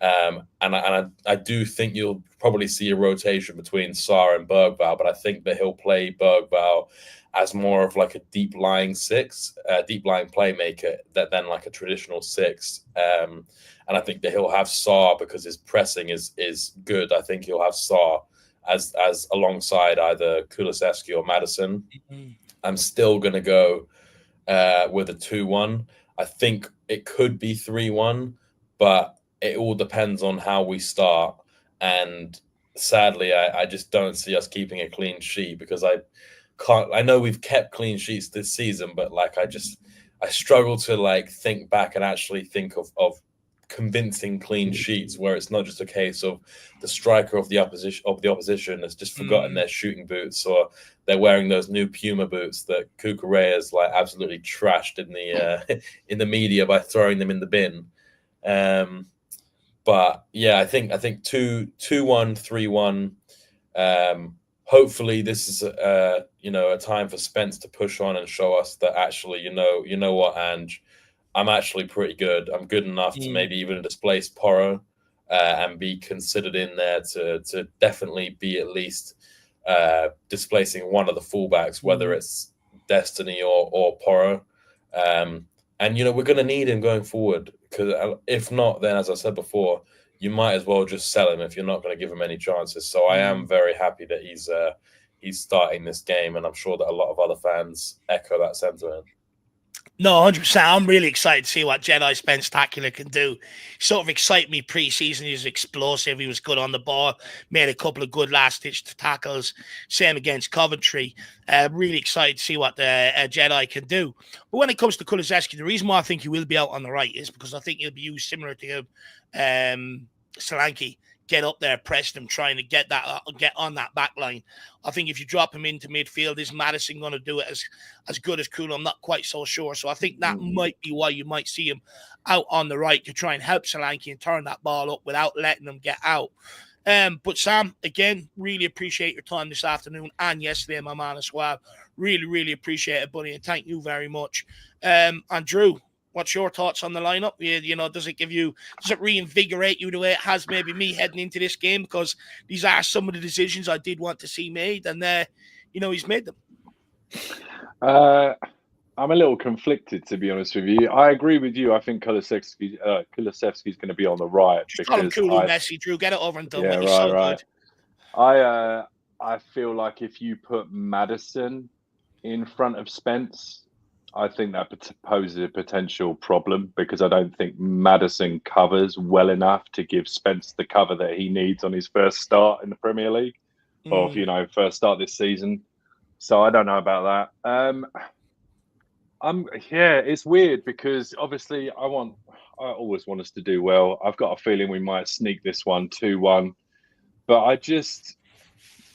And I do think you'll probably see a rotation between Sarr and Bergvall. But I think that he'll play Bergvall as more of like a deep lying playmaker than like a traditional six. And I think that he'll have Sarr because his pressing is good. I think he'll have Sarr as alongside either Kulusevski or Maddison. Mm-hmm. I'm still going to go with a 2-1. I think it could be 3-1, but it all depends on how we start. And sadly, I just don't see us keeping a clean sheet, because I know we've kept clean sheets this season, but like I struggle to like think back and actually think of convincing clean sheets where it's not just a case of the striker of the opposition has just forgotten their shooting boots, or they're wearing those new Puma boots that Cucurella's like absolutely trashed in the in the media by throwing them in the bin. But yeah, I think 2-1, 3-1. Hopefully this is a time for Spence to push on and show us that actually, you know what, Ange, I'm actually pretty good. I'm good enough to maybe even displace Porro and be considered in there to definitely be at least displacing one of the fullbacks, whether it's Destiny or Porro. And, we're going to need him going forward, because if not, then as I said before, you might as well just sell him if you're not going to give him any chances. So I am very happy that he's starting this game, and I'm sure that a lot of other fans echo that sentiment. No, 100%. I'm really excited to see what Jedi Spectacular can do. He sort of excited me pre-season. He was explosive. He was good on the ball. Made a couple of good last-ditch tackles. Same against Coventry. Really excited to see what the Jedi can do. But when it comes to Kulusevski, the reason why I think he will be out on the right is because I think he'll be used similar to Solanke. Get up there, press them, trying to get on that back line. I think if you drop him into midfield, is Maddison going to do it as good as Kulu? I'm not quite so sure. So I think that might be why you might see him out on the right to try and help Solanke and turn that ball up without letting them get out. But Sam, again, really appreciate your time this afternoon and yesterday, my man, as well. Really, really appreciate it, buddy, and thank you very much. And Drew, what's your thoughts on the lineup? Does it reinvigorate you the way it has maybe me heading into this game? Because these are some of the decisions I did want to see made, and he's made them. I'm a little conflicted, to be honest with you. I agree with you. I think Kulusevski's going to be on the right. Just call him Kulu Messi, Drew. Get it over and done with. He's so good. I feel like if you put Maddison in front of Spence, I think that poses a potential problem, because I don't think Maddison covers well enough to give Spence the cover that he needs on his first start in the Premier League, or first start this season. So I don't know about that. It's weird, because obviously I always want us to do well. I've got a feeling we might sneak this one 2-1, but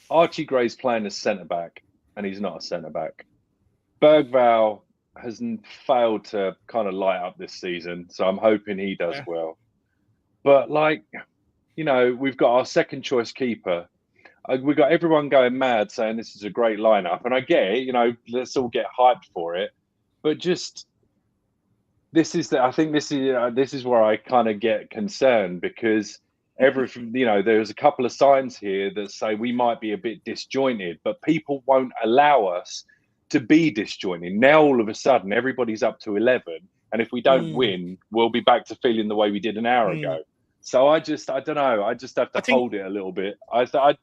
Archie Gray's playing as centre back, and he's not a centre back. Bergvall has failed to kind of light up this season, so I'm hoping he does well. But we've got our second choice keeper. We've got everyone going mad saying this is a great lineup, and I get it. Let's all get hyped for it. But just this is where I kind of get concerned, because there's a couple of signs here that say we might be a bit disjointed, but people won't allow us to be disjointed. Now all of a sudden everybody's up to 11, and if we don't win, we'll be back to feeling the way we did an hour ago. So I don't know. I just have to hold it a little bit. As I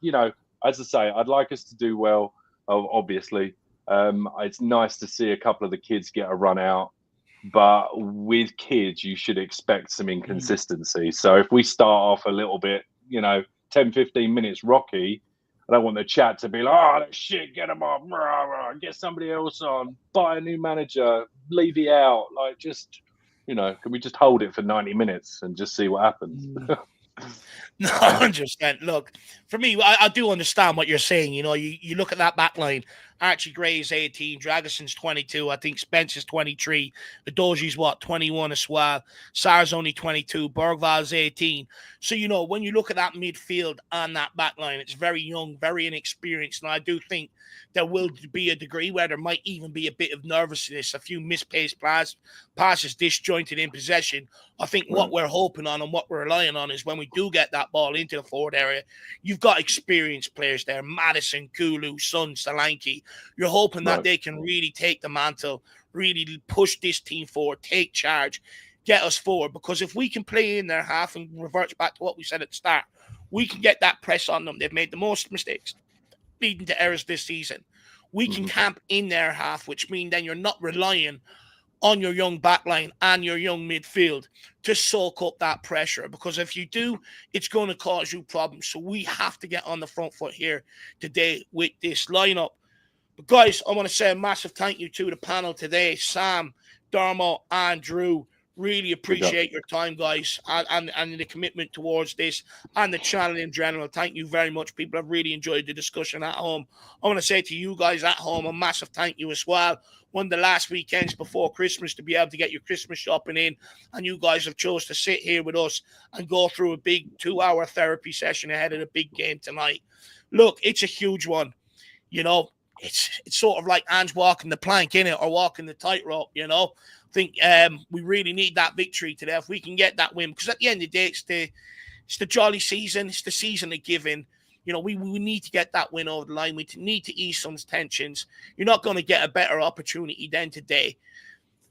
say, I'd like us to do well. Obviously, it's nice to see a couple of the kids get a run out, but with kids, you should expect some inconsistency. So if we start off a little bit, 10, 15 minutes rocky, I don't want the chat to be like, oh, that shit, get him off, rah, rah, get somebody else on, buy a new manager, leave it out. Like, just, can we just hold it for 90 minutes and just see what happens? No, 100%. Look, for me, I do understand what you're saying. You look at that back line. Archie Gray is 18, Dragison's 22, I think Spence is 23, Adoji's 21 as well, Sar's only 22, Bergvall's 18. So, when you look at that midfield and that back line, it's very young, very inexperienced, and I do think there will be a degree where there might even be a bit of nervousness, a few misplaced passes disjointed in possession. I think what we're hoping on and what we're relying on is when we do get that ball into the forward area, you've got experienced players there, Maddison, Kulu, Son, Solanke. You're hoping that they can really take the mantle, really push this team forward, take charge, get us forward. Because if we can play in their half and revert back to what we said at the start, we can get that press on them. They've made the most mistakes leading to errors this season. We can camp in their half, which means then you're not relying on your young backline and your young midfield to soak up that pressure. Because if you do, it's going to cause you problems. So we have to get on the front foot here today with this lineup. But guys, I want to say a massive thank you to the panel today. Sam, Dermot, and Drew. Really appreciate your time, guys, and the commitment towards this and the channel in general. Thank you very much, people. I've really enjoyed the discussion at home. I want to say to you guys at home a massive thank you as well. One of the last weekends before Christmas to be able to get your Christmas shopping in, and you guys have chose to sit here with us and go through a big 2-hour therapy session ahead of the big game tonight. Look, it's a huge one. You know, it's sort of like Ange walking the plank, innit, or walking the tightrope, you know. I think we really need that victory today if we can get that win, because at the end of the day, it's the jolly season. It's the season of giving. You know, we need to get that win over the line. We need to ease some tensions. You're not going to get a better opportunity than today.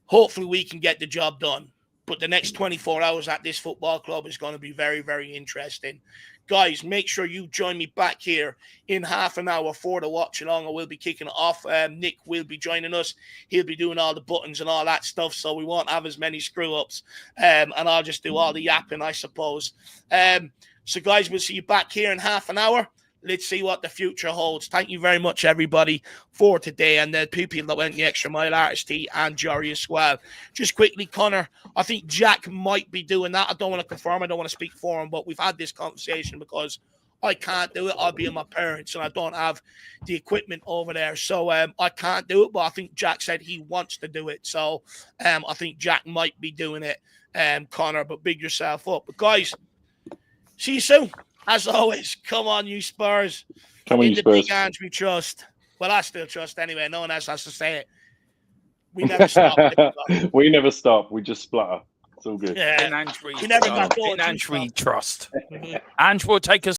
Hopefully, we can get the job done. But the next 24 hours at this football club is going to be very, very interesting. Guys, make sure you join me back here in half an hour for the watch along. I will be kicking it off. Nick will be joining us. He'll be doing all the buttons and all that stuff, so we won't have as many screw-ups. And I'll just do all the yapping, I suppose. So, guys, we'll see you back here in half an hour. Let's see what the future holds. Thank you very much, everybody, for today. And the people that went the extra mile, Artist T and Jory as well. Just quickly, Connor, I think Jack might be doing that. I don't want to confirm. I don't want to speak for him, but we've had this conversation because I can't do it. I'll be with my parents, and I don't have the equipment over there. So I can't do it, but I think Jack said he wants to do it. So I think Jack might be doing it, Connor, but big yourself up. But, guys, see you soon. As always, come on, you Spurs. Come on, in you the Spurs. big Ange we trust. Well, I still trust anyway. No one else has to say it. We never stop. We never stop. We just splutter. It's all good. Yeah. In Ange we We never got in Ange we trust. Ange will take us